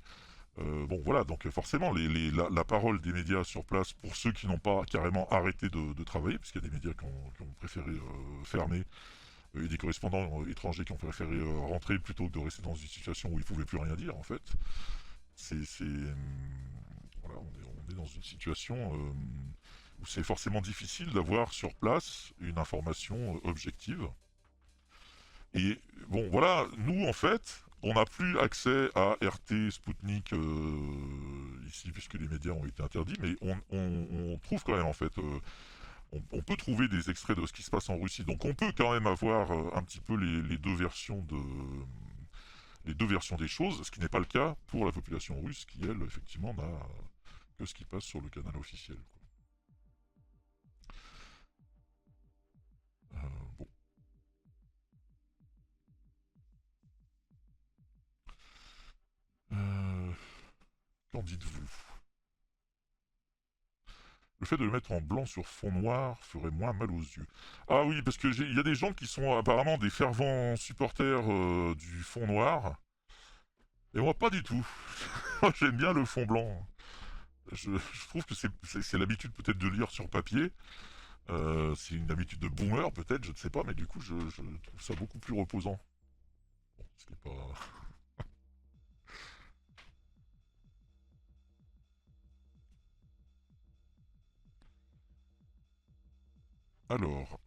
Bon voilà, donc forcément la parole des médias sur place, pour ceux qui n'ont pas carrément arrêté de travailler, puisqu'il y a des médias qui ont préféré fermer, et des correspondants étrangers qui ont préféré rentrer plutôt que de rester dans une situation où ils ne pouvaient plus rien dire en fait. Voilà, on est dans une situation où c'est forcément difficile d'avoir sur place une information objective. Et bon, voilà, nous en fait, on n'a plus accès à RT, Sputnik ici, puisque les médias ont été interdits, mais on trouve quand même en fait, on peut trouver des extraits de ce qui se passe en Russie. Donc on peut quand même avoir un petit peu les deux versions des choses, ce qui n'est pas le cas pour la population russe, qui elle, effectivement, n'a que ce qui passe sur le canal officiel, quoi. Bon. Qu'en dites-vous? Le fait de le mettre en blanc sur fond noir ferait moins mal aux yeux. Ah oui, parce que il y a des gens qui sont apparemment des fervents supporters du fond noir. Et moi, pas du tout. Moi, j'aime bien le fond blanc. Je trouve que c'est l'habitude peut-être de lire sur papier. C'est une habitude de boomer peut-être, je ne sais pas, mais du coup, je trouve ça beaucoup plus reposant. Bon, ce n'est pas... Alors,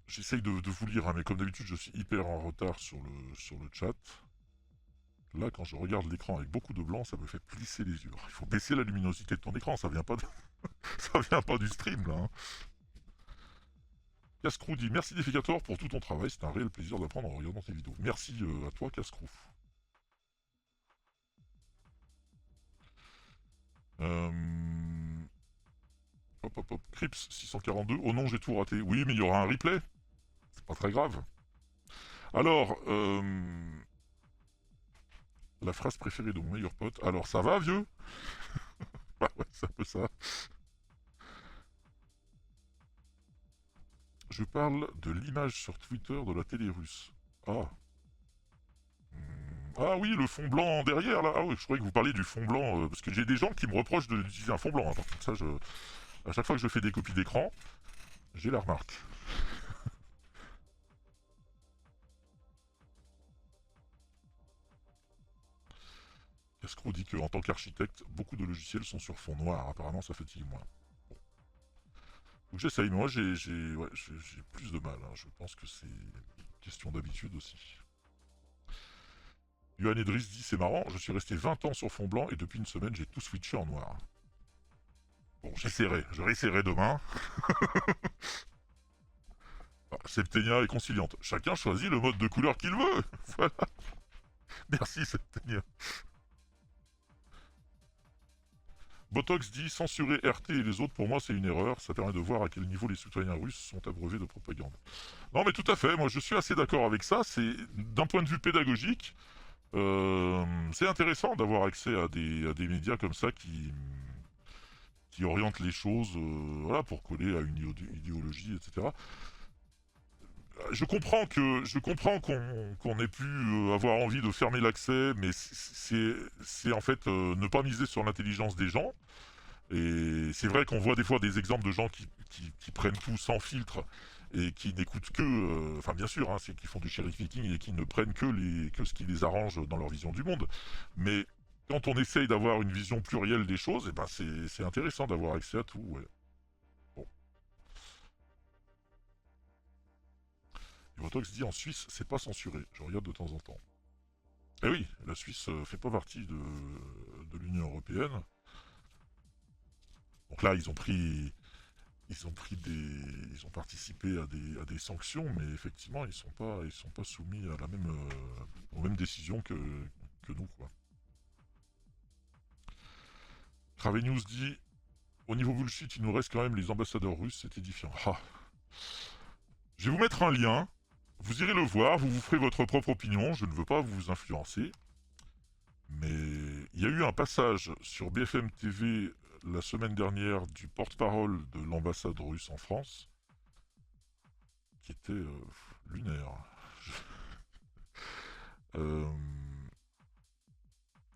j'essaye de vous lire, hein, mais comme d'habitude, je suis hyper en retard sur le chat. Là, quand je regarde l'écran avec beaucoup de blanc, ça me fait plisser les yeux. Il faut baisser la luminosité de ton écran, ça vient pas ça vient pas du stream, là. Hein. Cascrou dit « Merci Déficator pour tout ton travail, c'est un réel plaisir d'apprendre en regardant tes vidéos. » Merci à toi, Cascrou. Hop, hop, hop. Crips 642. Oh non, j'ai tout raté. Oui, mais il y aura un replay. C'est pas très grave. Alors, la phrase préférée de mon meilleur pote. Alors, ça va, vieux? Bah ouais, c'est un peu ça. Je parle de l'image sur Twitter de la télé russe. Ah. Ah oui, le fond blanc derrière, là. Ah oui, je croyais que vous parliez du fond blanc. Parce que j'ai des gens qui me reprochent d'utiliser un fond blanc. Hein. Par contre, ça, à chaque fois que je fais des copies d'écran, j'ai la remarque. Cascro dit qu'en tant qu'architecte, beaucoup de logiciels sont sur fond noir. Apparemment, ça fatigue moins. Bon. Donc j'essaye, mais moi j'ai plus de mal. Hein. Je pense que c'est une question d'habitude aussi. Yoann Edris dit c'est marrant, je suis resté 20 ans sur fond blanc et depuis une semaine j'ai tout switché en noir. Bon, j'essaierai, je réessayerai demain. Septenia est conciliante. Chacun choisit le mode de couleur qu'il veut. Voilà. Merci Septenia. Botox dit censurer RT et les autres, pour moi c'est une erreur. Ça permet de voir à quel niveau les citoyens russes sont abreuvés de propagande. Non mais tout à fait, moi je suis assez d'accord avec ça. C'est d'un point de vue pédagogique, c'est intéressant d'avoir accès à des médias comme ça qui orientent les choses voilà, pour coller à une idéologie, etc. Je comprends qu'on ait pu avoir envie de fermer l'accès, mais c'est en fait ne pas miser sur l'intelligence des gens. Et c'est vrai qu'on voit des fois des exemples de gens qui prennent tout sans filtre et qui n'écoutent que, enfin bien sûr, hein, c'est qui font du cherry picking et qui ne prennent que ce qui les arrange dans leur vision du monde. Mais quand on essaye d'avoir une vision plurielle des choses, eh ben c'est intéressant d'avoir accès à tout. Ouais. Bon. Votox dit en Suisse, c'est pas censuré. Je regarde de temps en temps. Eh oui, la Suisse fait pas partie de l'Union Européenne. Donc là, ils ont participé à des sanctions, mais effectivement, ils sont pas soumis à aux mêmes décisions que nous, quoi. Cravenews dit, au niveau bullshit, il nous reste quand même les ambassadeurs russes, c'est édifiant. Ah. Je vais vous mettre un lien. Vous irez le voir, vous vous ferez votre propre opinion, je ne veux pas vous influencer. Mais il y a eu un passage sur BFM TV la semaine dernière du porte-parole de l'ambassade russe en France qui était lunaire.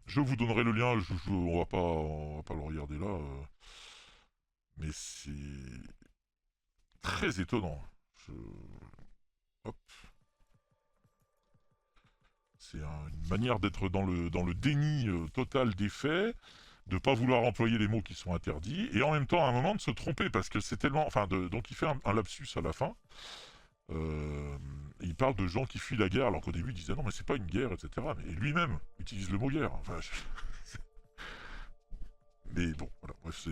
Je vous donnerai le lien, on va pas le regarder là. Mais c'est très étonnant. Hop. C'est une manière d'être dans le déni total des faits, de pas vouloir employer les mots qui sont interdits, et en même temps, à un moment, de se tromper, parce que c'est tellement... Enfin, donc il fait un lapsus à la fin. Il parle de gens qui fuient la guerre, alors qu'au début, il disait non, mais c'est pas une guerre, etc. Mais lui-même utilise le mot guerre. Enfin, mais bon, voilà. Bref,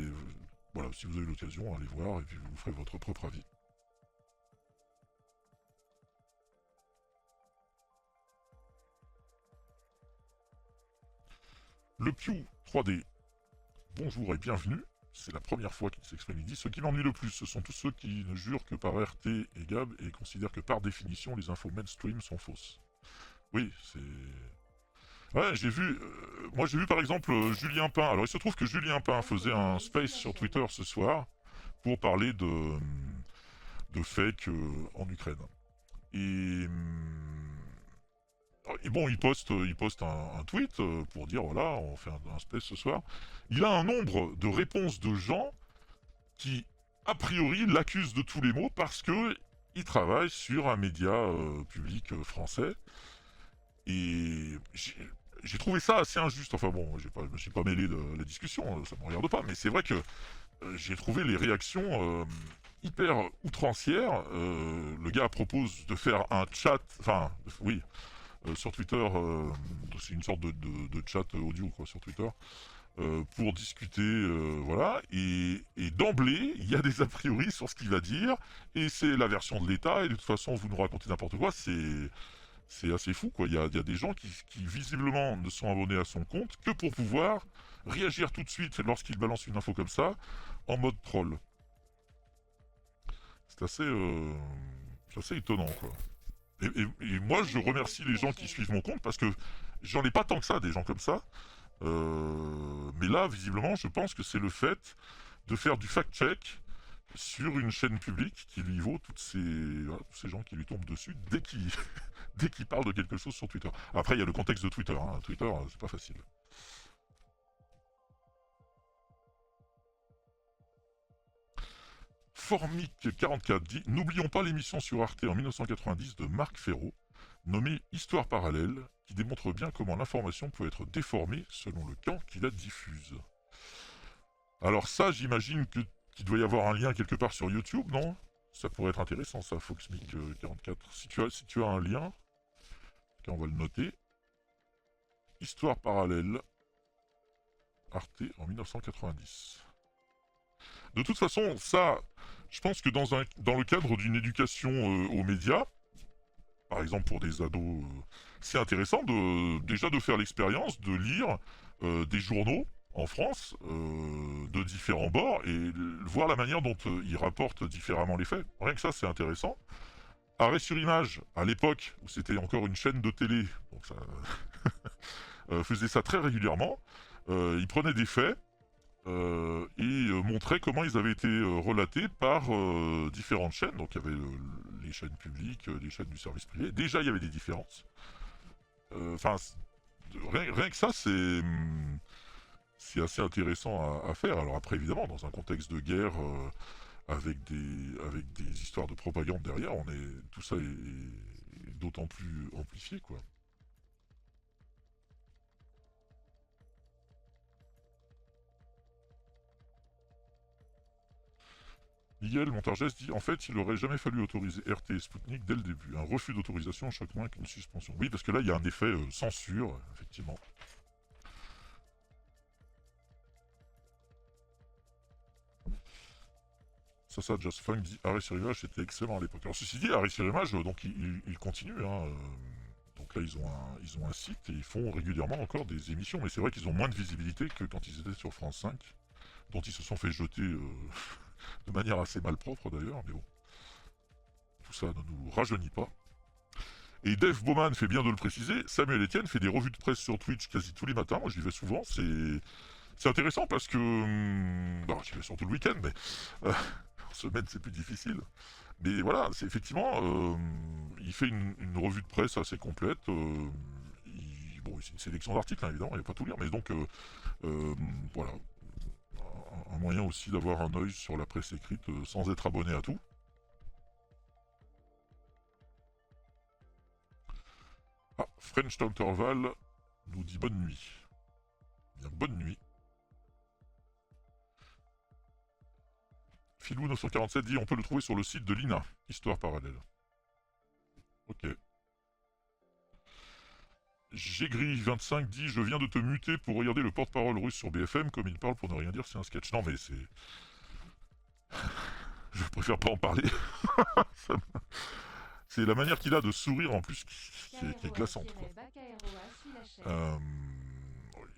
voilà, si vous avez l'occasion, allez voir, et puis vous ferez votre propre avis. Le Pew 3D. Bonjour et bienvenue. C'est la première fois qu'il s'exprime. Il dit ce qui m'ennuie le plus, ce sont tous ceux qui ne jurent que par RT et Gab et considèrent que par définition les infos mainstream sont fausses. Oui, c'est. Ouais, moi j'ai vu par exemple Julien Pain. Alors il se trouve que Julien Pain faisait un space sur Twitter ce soir pour parler de fake en Ukraine. Et bon, il poste un tweet pour dire voilà, on fait un space ce soir. Il a un nombre de réponses de gens qui, a priori, l'accusent de tous les maux parce que il travaille sur un média public français. Et j'ai trouvé ça assez injuste. Enfin bon, je me suis pas mêlé de la discussion, ça me regarde pas. Mais c'est vrai que j'ai trouvé les réactions hyper outrancières. Le gars propose de faire un chat, enfin, oui. Sur Twitter, c'est une sorte de chat audio quoi, sur Twitter, pour discuter, voilà, et d'emblée, il y a des a priori sur ce qu'il va dire, et c'est la version de l'État, et de toute façon, vous nous racontez n'importe quoi, c'est assez fou, quoi. Il y a des gens qui visiblement ne sont abonnés à son compte que pour pouvoir réagir tout de suite lorsqu'il balance une info comme ça, en mode troll. C'est assez étonnant, quoi. Et moi, je remercie les gens qui suivent mon compte parce que j'en ai pas tant que ça, des gens comme ça. Mais là, visiblement, je pense que c'est le fait de faire du fact-check sur une chaîne publique qui lui vaut tous ces gens qui lui tombent dessus dès qu'il parle de quelque chose sur Twitter. Après, il y a le contexte de Twitter. Hein. Twitter, c'est pas facile. Formic44 dit « N'oublions pas l'émission sur Arte en 1990 de Marc Ferraud. nommé Histoire parallèle, qui démontre bien comment l'information peut être déformée selon le camp qui la diffuse. Alors ça, j'imagine qu'il doit y avoir un lien quelque part sur YouTube, non? Ça pourrait être intéressant, ça, Foxmic 44. Si tu as un lien, on va le noter. Histoire parallèle, Arte en 1990. De toute façon, ça, je pense que dans le cadre d'une éducation aux médias, par exemple pour des ados, c'est intéressant déjà de faire l'expérience de lire des journaux en France de différents bords et voir la manière dont ils rapportent différemment les faits. Rien que ça, c'est intéressant. Arrêt sur image, à l'époque où c'était encore une chaîne de télé, donc ça faisait ça très régulièrement. Ils prenaient des faits et montraient comment ils avaient été relatés par différentes chaînes. Donc il y avait les chaînes publiques, les chaînes du service privé. Déjà, il y avait des différences. Enfin, rien que ça, c'est assez intéressant à faire. Alors après, évidemment, dans un contexte de guerre, avec des histoires de propagande derrière, tout ça est d'autant plus amplifié, quoi. Miguel Montargès dit « En fait, il aurait jamais fallu autoriser RT et Sputnik dès le début. Un refus d'autorisation choque moins qu'une suspension. » Oui, parce que là, il y a un effet censure, effectivement. Ça, Just Funk dit Arrêt sur image, c'était excellent à l'époque. Alors, ceci dit, Arrêt sur image, donc il continue. Hein, donc là, ils ont un site et ils font régulièrement encore des émissions. Mais c'est vrai qu'ils ont moins de visibilité que quand ils étaient sur France 5, dont ils se sont fait jeter de manière assez malpropre d'ailleurs. Mais bon, tout ça ne nous rajeunit pas. Et Dave Bowman fait bien de le préciser, Samuel Etienne fait des revues de presse sur Twitch quasi tous les matins. Moi, j'y vais souvent. C'est intéressant parce que... bon, j'y vais surtout le week-end, mais... en semaine, c'est plus difficile. Mais voilà, c'est effectivement... il fait une revue de presse assez complète. Bon, c'est une sélection d'articles, hein, évidemment, il n'y a pas tout lire. Mais donc, voilà. Un moyen aussi d'avoir un œil sur la presse écrite sans être abonné à tout. Ah, French Interval nous dit bonne nuit. Bien, bonne nuit. Filou 947 dit on peut le trouver sur le site de l'INA, Histoire parallèle. Ok. Gégris25 dit je viens de te muter pour regarder le porte-parole russe sur BFM, comme il parle pour ne rien dire, c'est un sketch. Non mais c'est... je préfère pas en parler. C'est la manière qu'il a de sourire en plus qui est glaçante, quoi.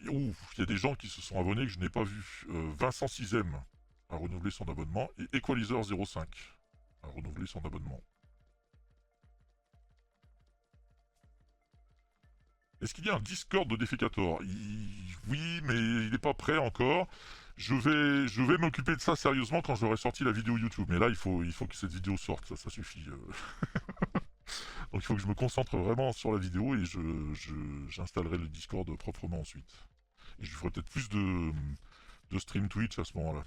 Ouf, il y a des gens qui se sont abonnés que je n'ai pas vu. Vincent 6ème a renouvelé son abonnement et Equalizer 05 a renouvelé son abonnement. Est-ce qu'il y a un Discord de Defecator? Oui, mais il n'est pas prêt encore. Je vais m'occuper de ça sérieusement quand j'aurai sorti la vidéo YouTube. Mais là, il faut que cette vidéo sorte, ça suffit. Donc il faut que je me concentre vraiment sur la vidéo et j'installerai le Discord proprement ensuite. Et je ferai peut-être plus de stream Twitch à ce moment-là.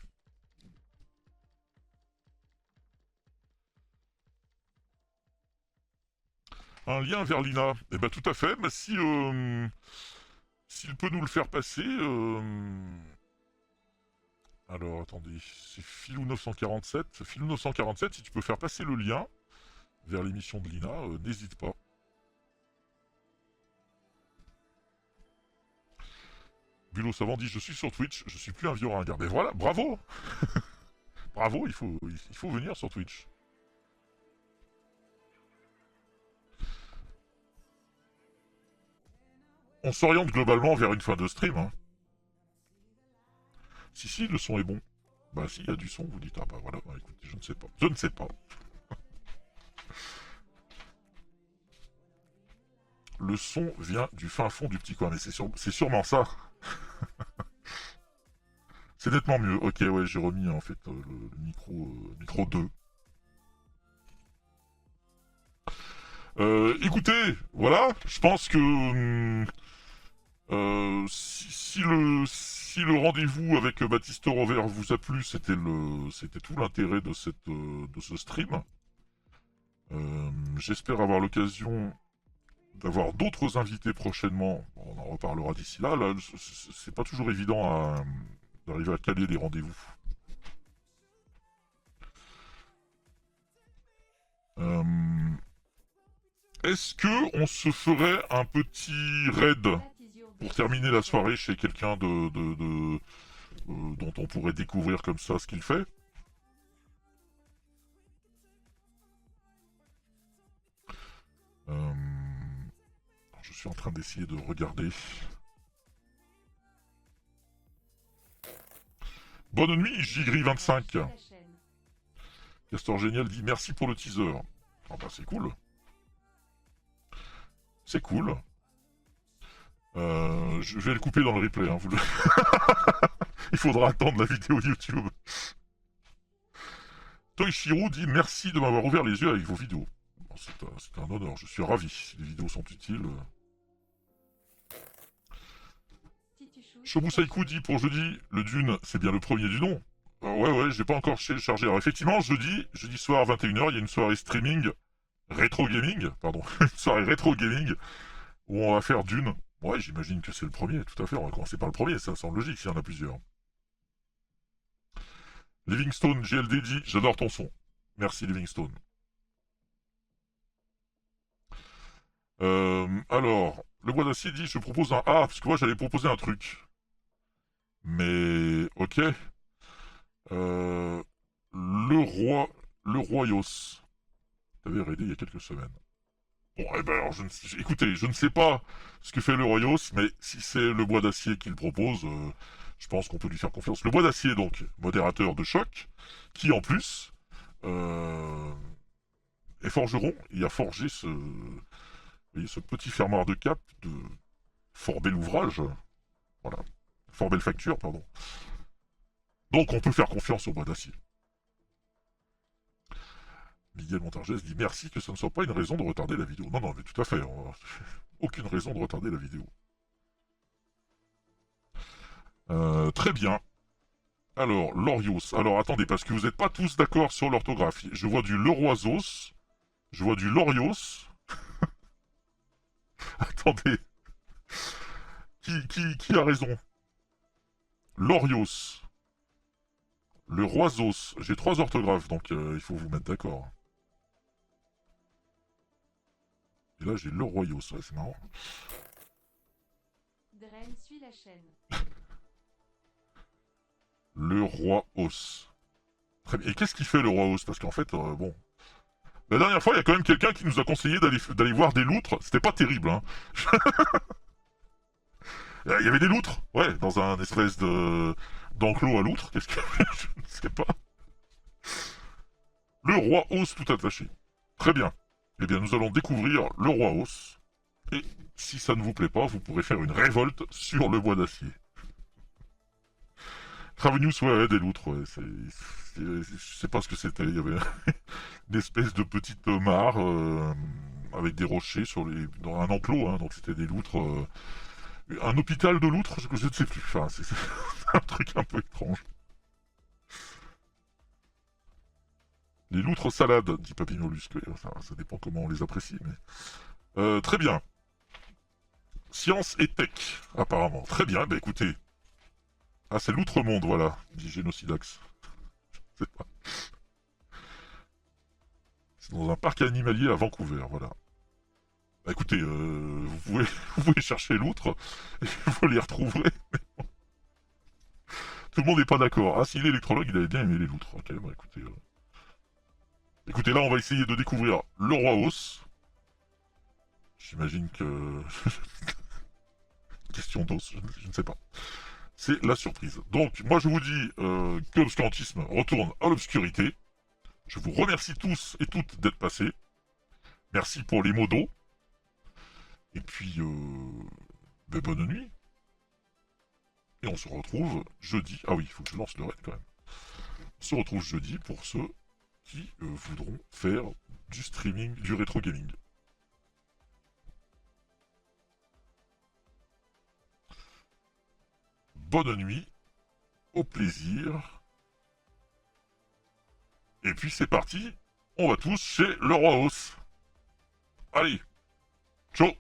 Un lien vers l'INA. Eh ben tout à fait, mais s'il peut nous le faire passer... Alors attendez, c'est Filou947. Filou947, si tu peux faire passer le lien vers l'émission de l'INA, n'hésite pas. Bulot Savant dit je suis sur Twitch, je suis plus un vieux ringard. Mais voilà, bravo. Bravo, il faut venir sur Twitch. On s'oriente globalement vers une fin de stream. Hein. Si, le son est bon. Bah si, il y a du son, vous dites, ah bah voilà, bah, écoutez, je ne sais pas. Je ne sais pas. Le son vient du fin fond du petit coin, mais c'est sûrement ça. C'est nettement mieux. Ok, ouais, j'ai remis en fait le micro 2. Écoutez, voilà, je pense que si le rendez-vous avec Baptiste Rover vous a plu, c'était tout l'intérêt de ce stream. J'espère avoir l'occasion d'avoir d'autres invités prochainement. Bon, on en reparlera d'ici là. Là, c'est pas toujours évident d'arriver à caler des rendez-vous. Est-ce que on se ferait un petit raid pour terminer la soirée chez quelqu'un dont on pourrait découvrir comme ça ce qu'il fait? Je suis en train d'essayer de regarder. Bonne nuit, Jigri25. Suis la chaîne. Castor Génial dit merci pour le teaser. Ah bah c'est cool. C'est cool. Je vais le couper dans le replay. Hein, vous le... Il faudra attendre la vidéo YouTube. Toishiro dit merci de m'avoir ouvert les yeux avec vos vidéos. Bon, c'est un honneur, je suis ravi. Si les vidéos sont utiles. Tituchou, Shobusaiku dit pour jeudi, le Dune, c'est bien le premier du nom. Ouais, j'ai pas encore chargé. Alors effectivement, jeudi soir à 21h, il y a une soirée streaming, rétro gaming, pardon, une soirée rétro gaming, où on va faire Dune. Ouais, j'imagine que c'est le premier, tout à fait, on va commencer par le premier, ça semble logique s'il y en a plusieurs. Livingstone GLD dit, j'adore ton son. Merci Livingstone. Alors, le bois d'acier dit, je propose un A, parce que moi j'allais proposer un truc. Mais, ok. Le Royos. T'avais raidé il y a quelques semaines. Bon, eh ben alors, écoutez, je ne sais pas ce que fait le Royos, mais si c'est le bois d'acier qu'il propose, je pense qu'on peut lui faire confiance. Le bois d'acier, donc, modérateur de choc, qui en plus est forgeron. Il a forgé vous voyez, ce petit fermoir de cap de fort bel ouvrage. Voilà. Fort belle facture, pardon. Donc on peut faire confiance au bois d'acier. Miguel Montargès dit merci que ce ne soit pas une raison de retarder la vidéo. Non, mais tout à fait. Aucune raison de retarder la vidéo. Très bien. Alors, Lorios. Alors attendez, parce que vous n'êtes pas tous d'accord sur l'orthographe. Je vois du Leroisos. Je vois du Lorios. Attendez. Qui a raison? Lorios. Le Roisos. J'ai 3 orthographes, donc il faut vous mettre d'accord. Et là, j'ai le Royos, ouais, c'est marrant. Dren suit la chaîne. Le Roi Os. Très bien. Et qu'est-ce qu'il fait le Roi Os? Parce qu'en fait, bon. La dernière fois, il y a quand même quelqu'un qui nous a conseillé d'aller voir des loutres. C'était pas terrible, hein. Il y avait des loutres, ouais, dans un espèce d'enclos à loutres. Qu'est-ce que je ne sais pas. Le Roi Os tout attaché. Très bien. Eh bien, nous allons découvrir le Roi Os. Et si ça ne vous plaît pas, vous pourrez faire une révolte sur le bois d'acier. Travenius, ouais, des loutres, ouais. Je sais pas ce que c'était. Il y avait une espèce de petite mare avec des rochers dans un enclos, hein, donc c'était des loutres. Un hôpital de loutres, je ne sais plus. Enfin, c'est un truc un peu étrange. Les loutres salades, dit Papy Mollusque. Enfin, ça dépend comment on les apprécie, mais... très bien. Science et tech, apparemment. Très bien, bah écoutez. Ah, c'est l'outre-monde, voilà, dit Génocidax. Je sais pas. C'est dans un parc animalier à Vancouver, voilà. Bah écoutez, vous pouvez chercher l'outre, et vous les retrouverez. Tout le monde n'est pas d'accord. Ah, si l'électrologue, il avait bien aimé les loutres. Ok, bah écoutez... Écoutez, là, on va essayer de découvrir le Roi Os. J'imagine que... Question d'os, je ne sais pas. C'est la surprise. Donc, moi, je vous dis que l'obscurantisme retourne à l'obscurité. Je vous remercie tous et toutes d'être passés. Merci pour les mots d'eau. Et puis, ben, bonne nuit. Et on se retrouve jeudi. Ah oui, il faut que je lance le raid quand même. On se retrouve jeudi pour ceux qui voudront faire du streaming, du rétro gaming. Bonne nuit, au plaisir. Et puis c'est parti, on va tous chez le Roi Os. Allez, Chaud.